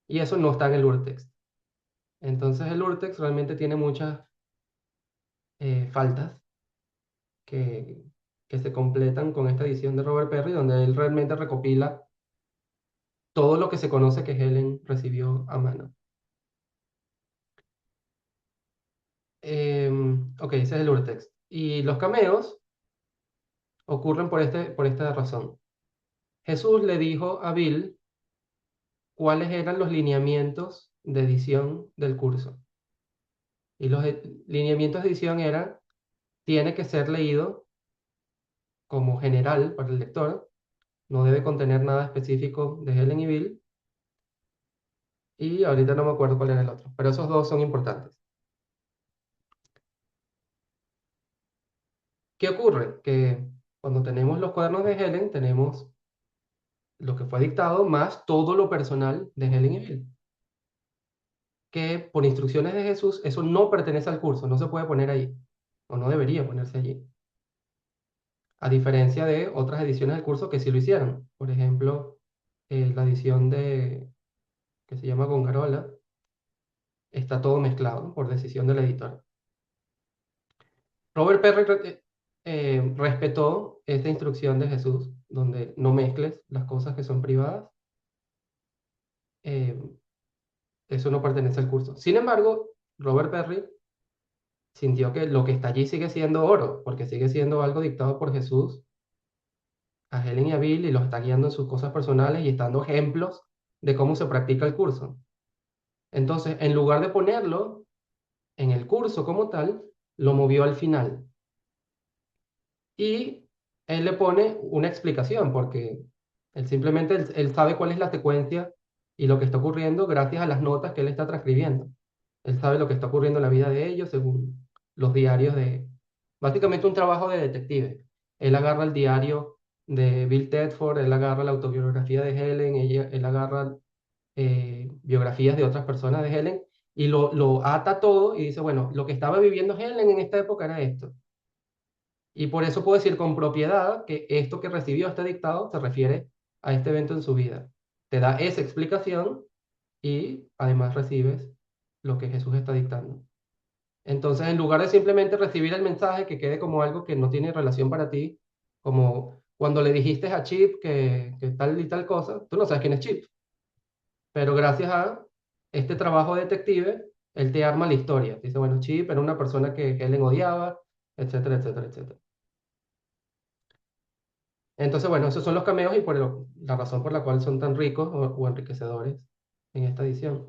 A: Y eso no está en el urtext. Entonces el urtext realmente tiene muchas faltas que, que se completan con esta edición de Robert Perry, donde él realmente recopila todo lo que se conoce que Helen recibió a mano. Ok, ese es el urtext. Y los cameos ocurren por esta razón. Jesús le dijo a Bill cuáles eran los lineamientos de edición del curso. Y los lineamientos de edición eran, tiene que ser leído como general para el lector, no debe contener nada específico de Helen y Bill, y ahorita no me acuerdo cuál era el otro, pero esos dos son importantes. ¿Qué ocurre? Que cuando tenemos los cuadernos de Helen, tenemos lo que fue dictado más todo lo personal de Helen y Bill. Que por instrucciones de Jesús, eso no pertenece al curso, no se puede poner ahí, o no debería ponerse allí. A diferencia de otras ediciones del curso que sí lo hicieron. Por ejemplo, la edición que se llama Gongarola, está todo mezclado por decisión del editor. Robert Perry respetó esta instrucción de Jesús, donde no mezcles las cosas que son privadas. Eh, eso no pertenece al curso. Sin embargo, Robert Perry sintió que lo que está allí sigue siendo oro, porque sigue siendo algo dictado por Jesús a Helen y a Bill y los está guiando en sus cosas personales y está dando ejemplos de cómo se practica el curso. Entonces, en lugar de ponerlo en el curso como tal, lo movió al final. Y él le pone una explicación, porque él simplemente él sabe cuál es la secuencia y lo que está ocurriendo gracias a las notas que él está transcribiendo. Él sabe lo que está ocurriendo en la vida de ellos según los diarios de... Básicamente un trabajo de detective. Él agarra el diario de Bill Tedford, él agarra la autobiografía de Helen, él agarra biografías de otras personas de Helen y lo ata todo y dice, bueno, lo que estaba viviendo Helen en esta época era esto. Y por eso puedo decir con propiedad que esto que recibió este dictado se refiere a este evento en su vida. Te da esa explicación y además recibes lo que Jesús está dictando. Entonces, en lugar de simplemente recibir el mensaje que quede como algo que no tiene relación para ti, como cuando le dijiste a Chip que tal y tal cosa, tú no sabes quién es Chip. Pero gracias a este trabajo detective, Él te arma la historia. Te dice, bueno, Chip era una persona que Helen odiaba, etcétera, etcétera, etcétera. Entonces, bueno, esos son los cameos y la razón por la cual son tan ricos o enriquecedores en esta edición,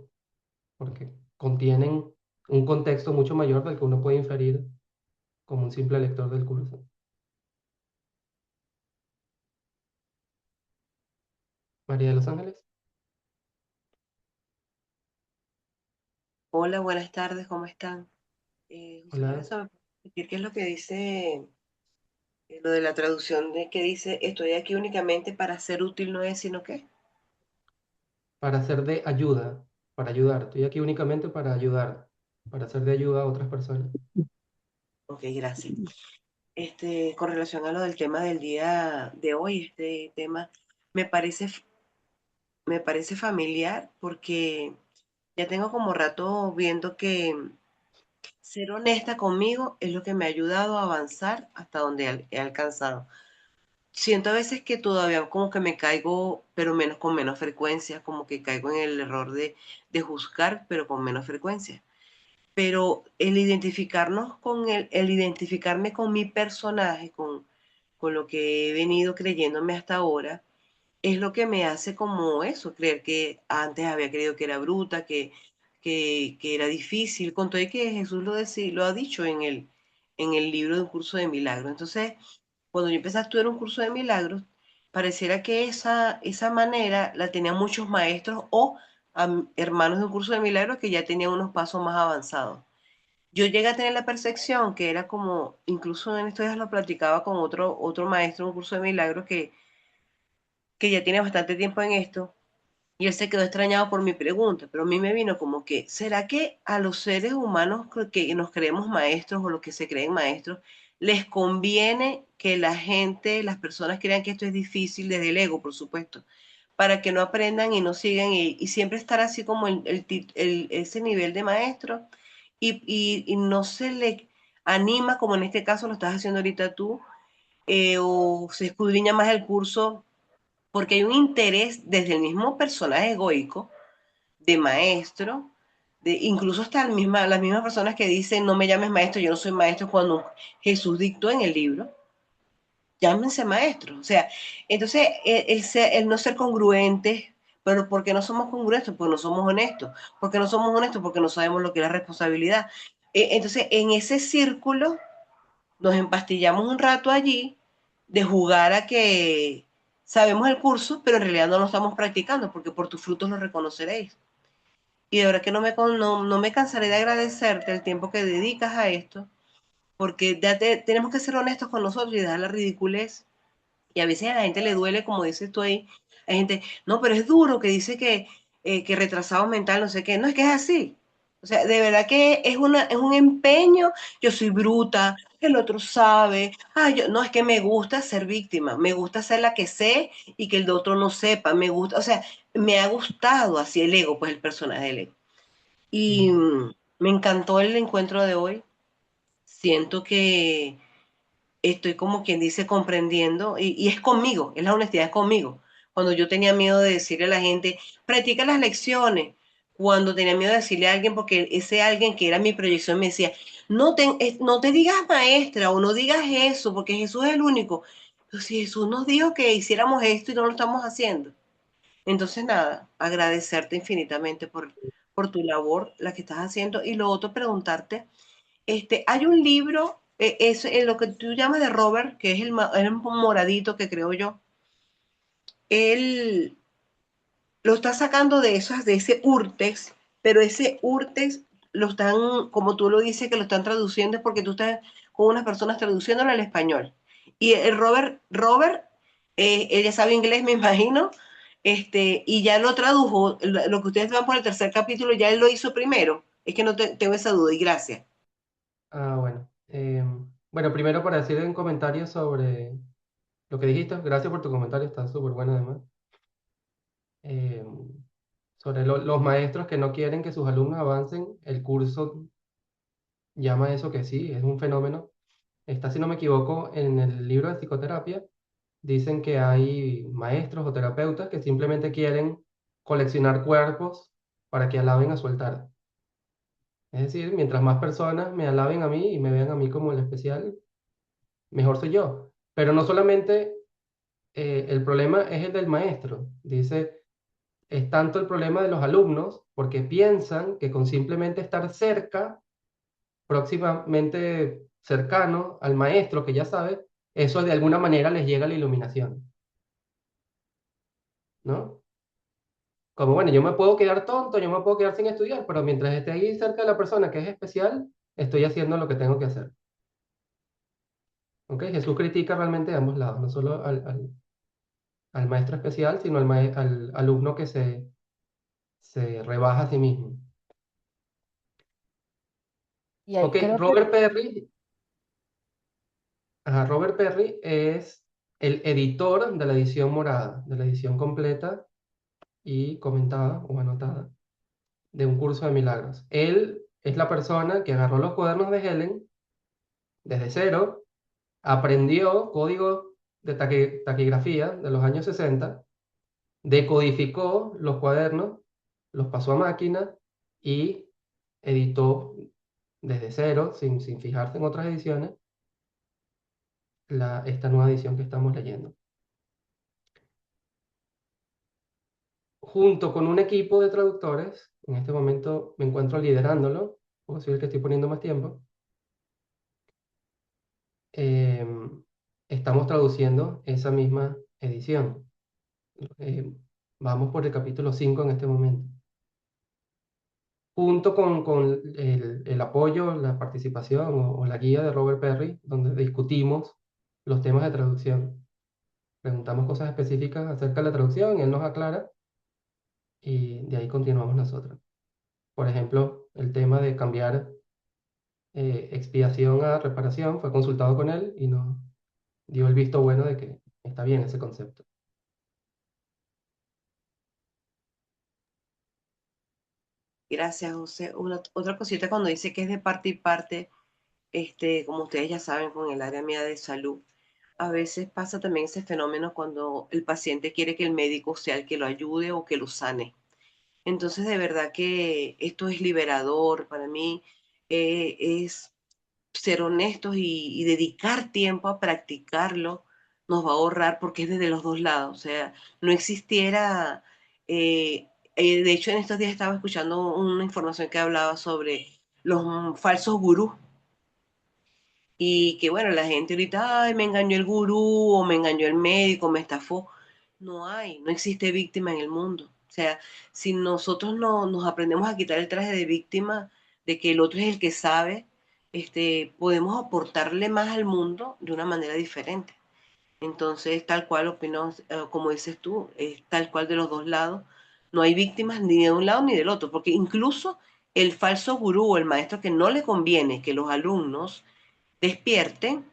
A: porque contienen un contexto mucho mayor del que uno puede inferir como un simple lector del curso. María de los Ángeles.
I: Hola, buenas tardes, ¿cómo están? José
A: Hola.
I: Lorenzo, ¿me puede repetir qué es lo que dice lo de la traducción de que dice estoy aquí únicamente para ser útil, no es sino qué?
A: Para ser de ayuda, para ayudar. Estoy aquí únicamente para ayudar, para ser de ayuda a otras personas.
I: Ok, gracias. Con relación a lo del tema del día de hoy, este tema me parece, me parece familiar porque ya tengo como rato viendo que ser honesta conmigo es lo que me ha ayudado a avanzar hasta donde he alcanzado. Siento a veces que todavía como que me caigo, pero menos con menos frecuencia, como que caigo en el error de juzgar, pero con menos frecuencia. Pero el identificarnos con el identificarme con mi personaje, con lo que he venido creyéndome hasta ahora, es lo que me hace como eso, creer que antes había creído que era bruta, que era difícil, con todo y que Jesús lo ha dicho en el libro de un curso de milagros. Entonces, cuando yo empecé a estudiar un curso de milagros, pareciera que esa manera la tenían muchos maestros o hermanos de un curso de milagros que ya tenían unos pasos más avanzados. Yo llegué a tener la percepción que era como, incluso en estos días lo platicaba con otro maestro de un curso de milagros que ya tiene bastante tiempo en esto, y él se quedó extrañado por mi pregunta, pero a mí me vino como que, ¿será que a los seres humanos que nos creemos maestros o los que se creen maestros, les conviene que la gente, las personas crean que esto es difícil desde el ego, por supuesto, para que no aprendan y no sigan y siempre estar así como ese nivel de maestro y no se le anima, como en este caso lo estás haciendo ahorita tú, o se escudriña más el curso porque hay un interés desde el mismo personaje egoico de maestro, incluso hasta las mismas personas que dicen no me llames maestro, yo no soy maestro, cuando Jesús dictó en el libro, llámense maestro. O sea, entonces el no ser congruentes, pero ¿por qué no somos congruentes? Porque no somos honestos. ¿Por qué no somos honestos? Porque no sabemos lo que es la responsabilidad. Entonces, en ese círculo nos empastillamos un rato allí de jugar a que sabemos el curso, pero en realidad no lo estamos practicando, porque por tus frutos lo reconoceréis. Y de verdad que no me cansaré de agradecerte el tiempo que dedicas a esto, porque tenemos que ser honestos con nosotros y dejar la ridiculez. Y a veces a la gente le duele, como dices tú ahí, hay gente, no, pero es duro que dice que retrasado mental, no sé qué, no es que es así. O sea, de verdad que es un empeño, yo soy bruta, el otro sabe, no, es que me gusta ser víctima, me gusta ser la que sé y que el otro no sepa, me gusta, o sea, me ha gustado así el ego, pues el personaje del ego. Y
A: Mm.
I: me encantó el encuentro de hoy, siento que estoy como quien dice comprendiendo, y es conmigo, es la honestidad, es conmigo. Cuando yo tenía miedo de decirle a la gente, practica las lecciones, cuando tenía miedo de decirle a alguien, porque ese alguien que era mi proyección me decía, no te digas maestra o no digas eso, porque Jesús es el único. Pero si Jesús nos dijo que hiciéramos esto y no lo estamos haciendo. Entonces, nada, agradecerte infinitamente por tu labor, la que estás haciendo, y lo otro, preguntarte hay un libro, es en lo que tú llamas de Robert, que es el moradito que creo yo. Él lo está sacando de ese Urtex, pero ese Urtex lo están, como tú lo dices, que lo están traduciendo, es porque tú estás con unas personas traduciéndolo al español. Y el Robert, él ya sabe inglés, me imagino, y ya lo tradujo, lo que ustedes van por el tercer capítulo, ya él lo hizo primero. Es que no tengo esa duda, y gracias.
A: Ah, bueno. Bueno, primero para decir un comentario sobre lo que dijiste. Gracias por tu comentario, está súper bueno además. Eh, sobre los maestros que no quieren que sus alumnos avancen, el curso llama eso que sí, es un fenómeno. Está, si no me equivoco, en el libro de psicoterapia, dicen que hay maestros o terapeutas que simplemente quieren coleccionar cuerpos para que alaben a su altar. Es decir, mientras más personas me alaben a mí y me vean a mí como el especial, mejor soy yo. Pero no solamente el problema es el del maestro. Dice, es tanto el problema de los alumnos porque piensan que con simplemente estar cerca, próximamente cercano al maestro que ya sabe, eso de alguna manera les llega a la iluminación, ¿no? Como bueno, yo me puedo quedar tonto, yo me puedo quedar sin estudiar, pero mientras esté ahí cerca de la persona que es especial, estoy haciendo lo que tengo que hacer. ¿Ok? Jesús critica realmente de ambos lados, no solo al maestro especial, sino al alumno que se rebaja a sí mismo.
G: Y
A: Ok,
G: creo que
A: Robert Perry es el editor de la edición morada, de la edición completa y comentada o anotada de un curso de milagros. Él es la persona que agarró los cuadernos de Helen desde cero, aprendió código de taquigrafía de los años 60, decodificó los cuadernos, los pasó a máquina y editó desde cero, sin fijarse en otras ediciones, esta nueva edición que estamos leyendo. Junto con un equipo de traductores, en este momento me encuentro liderándolo, porque soy el que estoy poniendo más tiempo, estamos traduciendo esa misma edición. Eh, Vamos por el capítulo 5 en este momento. Junto con el apoyo, la participación o la guía de Robert Perry, donde discutimos los temas de traducción. Preguntamos cosas específicas acerca de la traducción, él nos aclara y de ahí continuamos nosotros. Por ejemplo, el tema de cambiar expiación a reparación fue consultado con él y nos dio el visto bueno de que está bien ese concepto.
I: Gracias, José. Otra cosita cuando dice que es de parte y parte, como ustedes ya saben, con el área mía de salud, a veces pasa también ese fenómeno cuando el paciente quiere que el médico sea el que lo ayude o que lo sane. Entonces, de verdad que esto es liberador para mí, es ser honestos y dedicar tiempo a practicarlo nos va a ahorrar porque es desde los dos lados. O sea, no existiera, de hecho en estos días estaba escuchando una información que hablaba sobre los falsos gurús y que bueno, la gente ahorita, ay, me engañó el gurú o me engañó el médico, me estafó. No existe víctima en el mundo. O sea, si nosotros no nos aprendemos a quitar el traje de víctima, de que el otro es el que sabe, podemos aportarle más al mundo de una manera diferente. Entonces, tal cual opino, como dices tú, es tal cual de los dos lados. No hay víctimas ni de un lado ni del otro, porque incluso el falso gurú o el maestro que no le conviene que los alumnos despierten,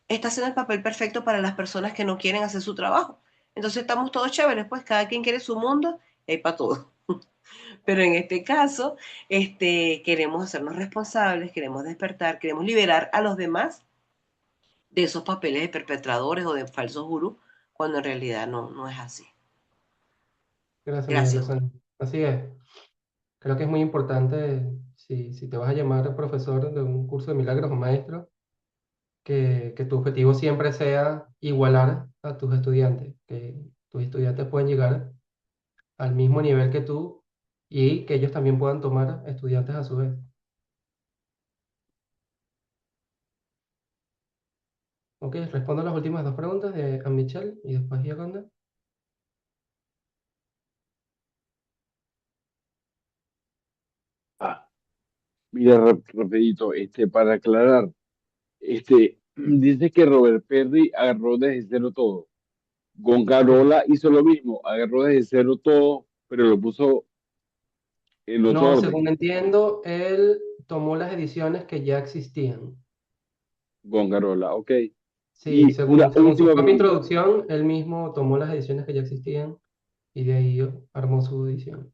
I: está haciendo el papel perfecto para las personas que no quieren hacer su trabajo. Entonces estamos todos chéveres, pues cada quien quiere su mundo y hay para todo. Pero en este caso, queremos hacernos responsables, queremos despertar, queremos liberar a los demás de esos papeles de perpetradores o de falsos gurús, cuando en realidad no es así.
A: Gracias, María
I: Gracias.
A: Rosa. Así es. Creo que es muy importante, si te vas a llamar profesor de un curso de milagros o maestro, que tu objetivo siempre sea igualar a tus estudiantes, que tus estudiantes pueden llegar al mismo nivel que tú y que ellos también puedan tomar estudiantes a su vez. Ok, respondo las últimas dos preguntas de a Michelle y después Yaconda.
F: Ah, mira, rapidito, para aclarar, dice que Robert Perry agarró desde cero todo.
A: Sí.
F: Goncarola hizo lo mismo, agarró desde cero todo, pero lo puso en otro
A: No,
F: orden.
A: según entiendo, él tomó las ediciones que ya existían.
F: Goncarola, ok.
A: Sí,
F: Y una
A: según su
F: última
A: propia
F: pregunta,
A: introducción, él mismo tomó las ediciones que ya existían y de ahí armó su edición.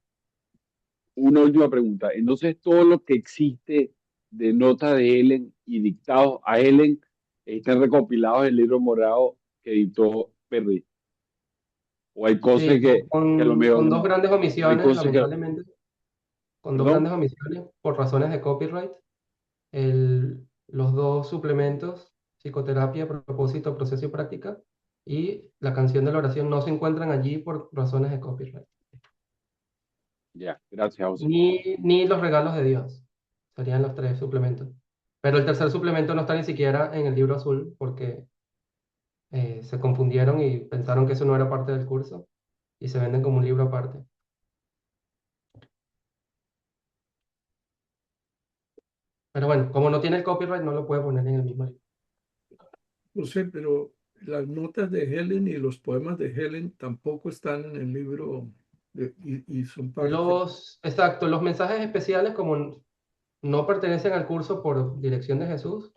F: una última pregunta. Entonces, todo lo que existe de notas de Helen y dictados a Helen están recopilados en el libro morado que editó Perry. O hay cosas
A: Sí,
F: que a lo
A: con
F: mejor
A: dos grandes
F: hay
A: omisiones,
F: cosas que
A: lamentablemente, con dos
F: ¿Perdón?
A: grandes omisiones por razones de copyright. Los dos suplementos, psicoterapia, propósito, proceso y práctica, y la canción de la oración no se encuentran allí por razones de copyright.
F: Ya, gracias, José.
A: Ni los regalos de Dios. Serían los tres suplementos. Pero el tercer suplemento no está ni siquiera en el libro azul porque se confundieron y pensaron que eso no era parte del curso y se venden como un libro aparte. Pero bueno, como no tiene el copyright, no lo puede poner en el mismo libro.
H: José, pero las notas de Helen y los poemas de Helen tampoco están en el libro y son parte.
A: Exacto, los mensajes especiales, como no pertenecen al curso por dirección de Jesús,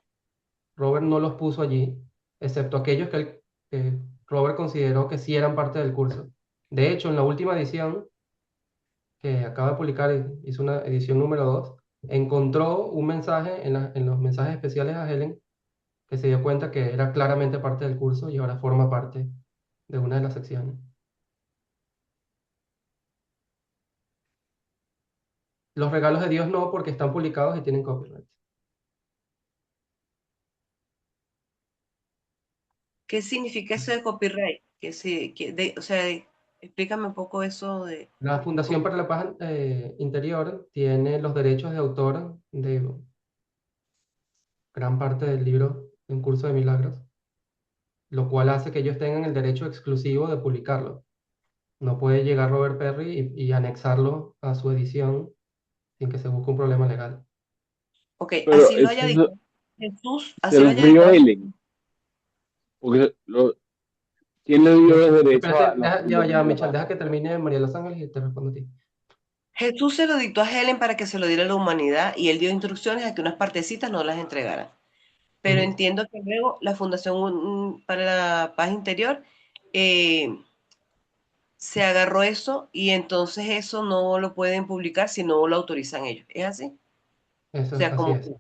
A: Robert no los puso allí, excepto aquellos que Robert consideró que sí eran parte del curso. De hecho, en la última edición que acaba de publicar, hizo una edición número 2, encontró un mensaje en los mensajes especiales a Helen que se dio cuenta que era claramente parte del curso y ahora forma parte de una de las secciones. Los regalos de Dios no, porque están publicados y tienen copyright.
I: ¿Qué significa eso de copyright? O sea, explícame un poco eso de
A: La Fundación para la Paz Interior tiene los derechos de autor de gran parte del libro de Un Curso de Milagros, lo cual hace que ellos tengan el derecho exclusivo de publicarlo. No puede llegar Robert Perry y anexarlo a su edición sin que se busque un problema legal.
I: Ok,
F: Pero
I: así lo haya dictado Jesús,
F: se
I: así lo
F: los
I: haya
F: dio
I: dictado.
F: Helen, porque ¿quién le dio
A: No,
F: los derechos a
A: espérate,
F: la
A: ya,
F: Fundación de la
A: Michelle,
F: Paz?
A: deja que termine María Los Ángeles y te respondo a ti.
I: Jesús se lo dictó a Helen para que se lo diera a la humanidad y él dio instrucciones a que unas partecitas no las entregaran. Pero
A: Ujú.
I: entiendo que luego la Fundación para la Paz Interior eh, se agarró eso y entonces eso no lo pueden publicar si no lo autorizan ellos. ¿Es así? O sea,
A: Así
I: como...
A: es.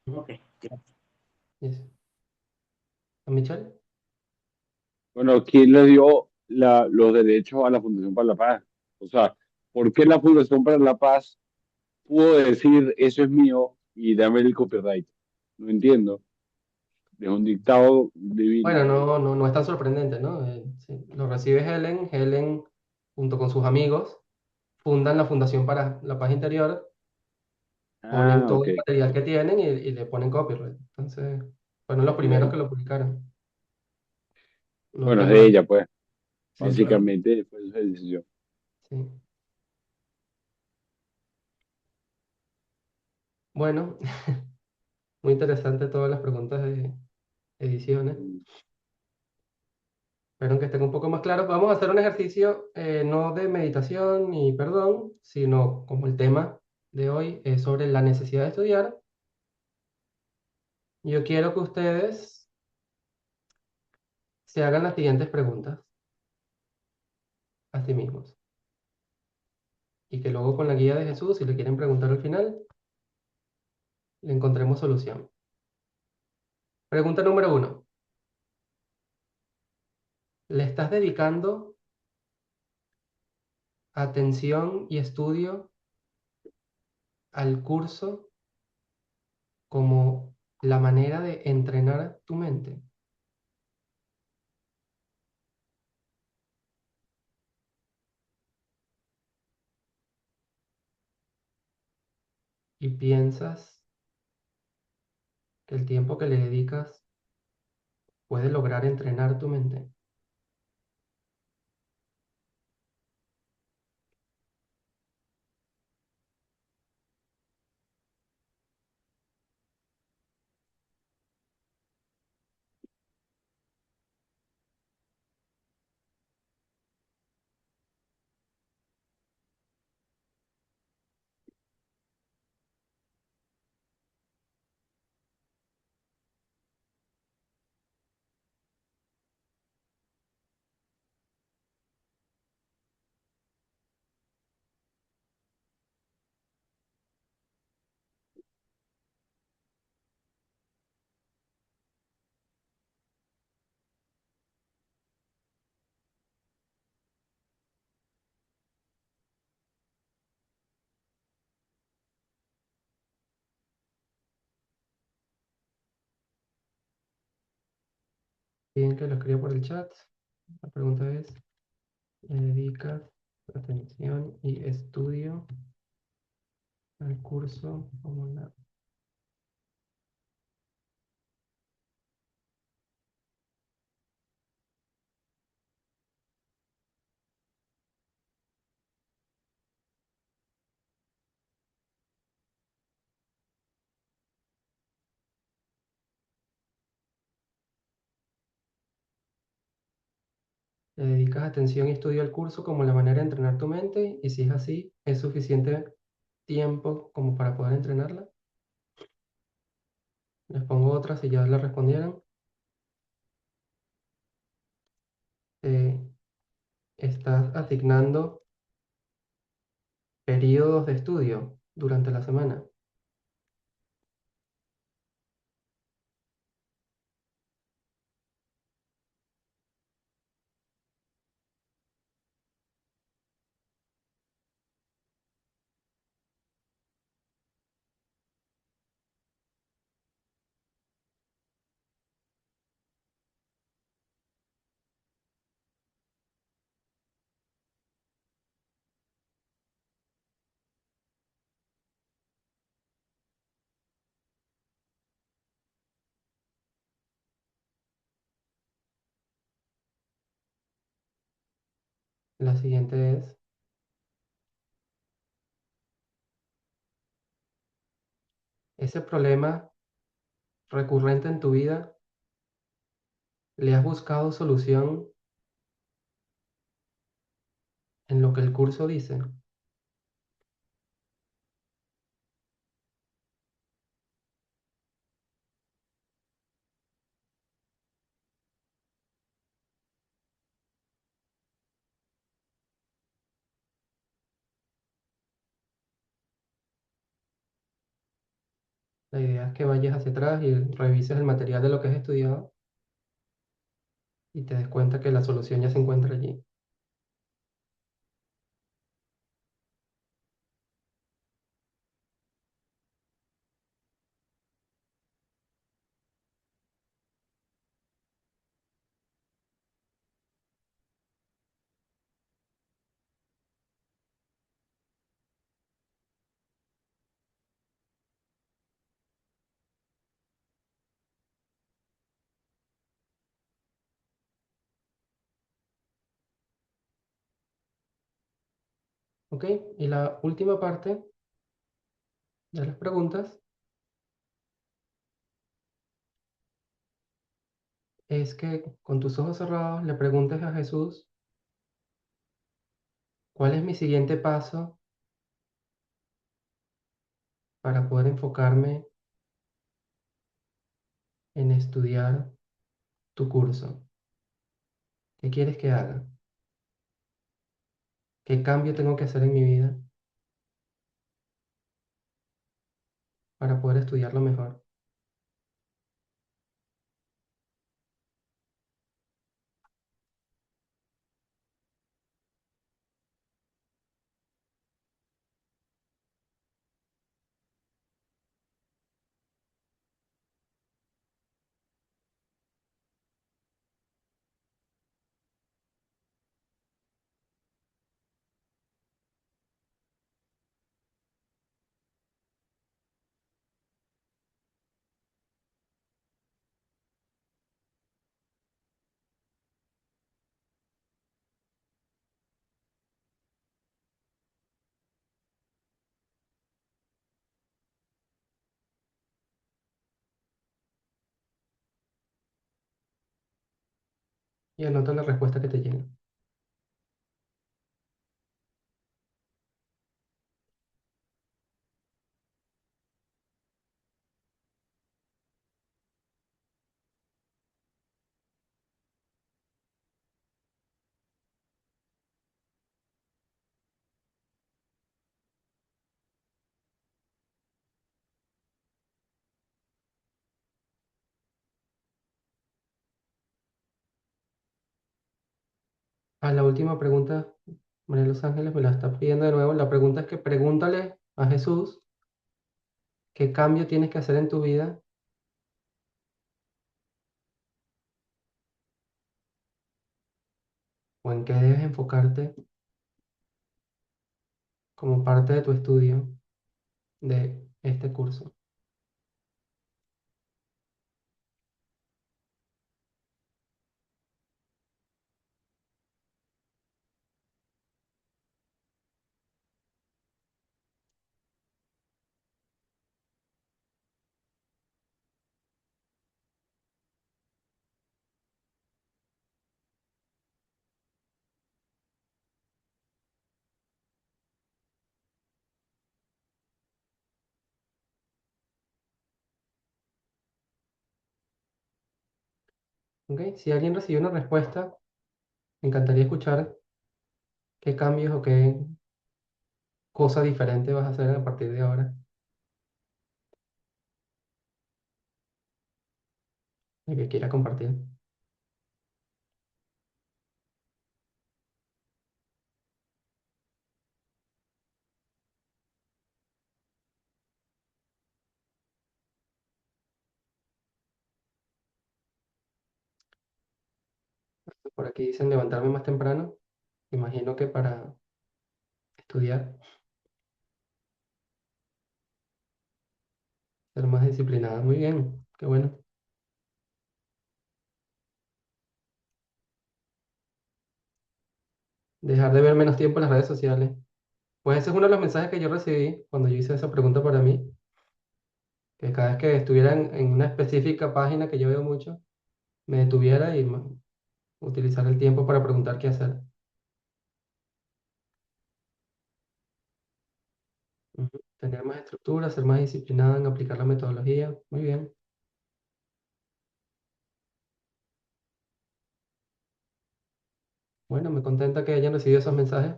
A: Ujú.
I: Ok, gracias.
A: Yes. ¿A Michelle?
F: Bueno, ¿quién le dio los derechos a la Fundación para la Paz? O sea, ¿por qué la Fundación para la Paz pudo decir eso es mío y dame el copyright? No entiendo. Es un dictado divino.
A: Bueno, no es tan sorprendente, ¿no? Sí, lo recibe Helen. Helen, junto con sus amigos, fundan la Fundación para la Paz Interior, ponen
F: Ah,
A: todo
F: ok.
A: el material que tienen y le ponen copyright. Entonces, fueron los primeros
F: Ya.
A: que lo publicaron. No es
F: Bueno,
A: que
F: es
A: es
F: de
A: nuevo.
F: ella, pues.
H: Sí, claro.
F: Básicamente fue su decisión.
A: Sí. Bueno, muy interesante todas las preguntas de ediciones. Espero que estén un poco más claros. Vamos a hacer un ejercicio no de meditación ni perdón, sino como el tema de hoy es sobre la necesidad de estudiar. Yo quiero que ustedes se hagan las siguientes preguntas a sí mismos y que luego con la guía de Jesús, si le quieren preguntar al final, le encontremos solución. Pregunta número 1. ¿Le estás dedicando atención y estudio al curso como la manera de entrenar tu mente? Y piensas que el tiempo que le dedicas puede lograr entrenar tu mente. Piden que lo escriba por el chat. La pregunta es, ¿le dedicas atención y estudio al curso como la... ¿Le dedicas atención y estudio al curso como la manera de entrenar tu mente? Y si es así, ¿es suficiente tiempo como para poder entrenarla? Les pongo otra si ya la respondieron. Eh, ¿Estás asignando periodos de estudio durante la semana? La siguiente es, ¿ese problema recurrente en tu vida, le has buscado solución en lo que el curso dice? La idea es que vayas hacia atrás y revises el material de lo que has estudiado y te des cuenta que la solución ya se encuentra allí. ¿Ok? Y la última parte de las preguntas es que con tus ojos cerrados le preguntes a Jesús, ¿cuál es mi siguiente paso para poder enfocarme en estudiar tu curso? ¿Qué quieres que haga? ¿Qué cambio tengo que hacer en mi vida para poder estudiarlo mejor? Y anota la respuesta que te llegue. A la última pregunta, María Los Ángeles me la está pidiendo de nuevo. La pregunta es que pregúntale a Jesús qué cambio tienes que hacer en tu vida o en qué debes enfocarte como parte de tu estudio de este curso. ¿Ok? Si alguien recibió una respuesta, me encantaría escuchar qué cambios o qué cosa diferente vas a hacer a partir de ahora. El que quiera compartir. Por aquí dicen levantarme más temprano. Imagino que para estudiar, ser más disciplinada. Muy bien, qué bueno. Dejar de ver menos tiempo en las redes sociales. Pues ese es uno de los mensajes que yo recibí cuando yo hice esa pregunta para mí, que cada vez que estuviera en una específica página que yo veo mucho, me detuviera y utilizar el tiempo para preguntar qué hacer. Ujú. Tener más estructura, ser más disciplinada en aplicar la metodología. Muy bien. Bueno, me contenta que hayan recibido esos mensajes.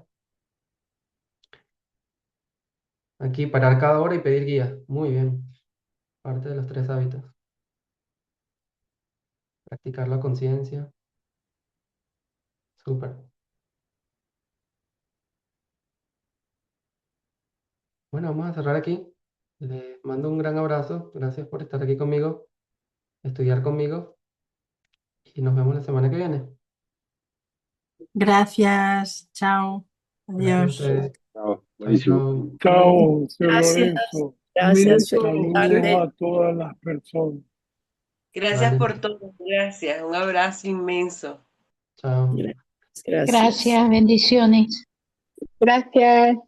A: Aquí, parar cada hora y pedir guía. Muy bien. Parte de los 3 hábitos. Practicar la conciencia. Súper. Bueno, vamos a cerrar aquí. Les mando un gran abrazo. Gracias por estar aquí conmigo, estudiar conmigo y nos vemos la semana que viene.
J: Gracias, chao,
A: Gracias a
J: adiós.
A: ustedes.
F: Chao,
A: Chao,
F: buenísimo.
A: chao.
H: Chao, señor
E: Gracias,
H: Lorenzo.
E: gracias.
H: Saludos
E: Feliz tarde.
H: a todas las personas.
I: Gracias
A: Vale.
I: por todo, gracias. Un abrazo inmenso.
A: Chao.
E: Gracias.
K: Gracias, bendiciones.
D: Gracias.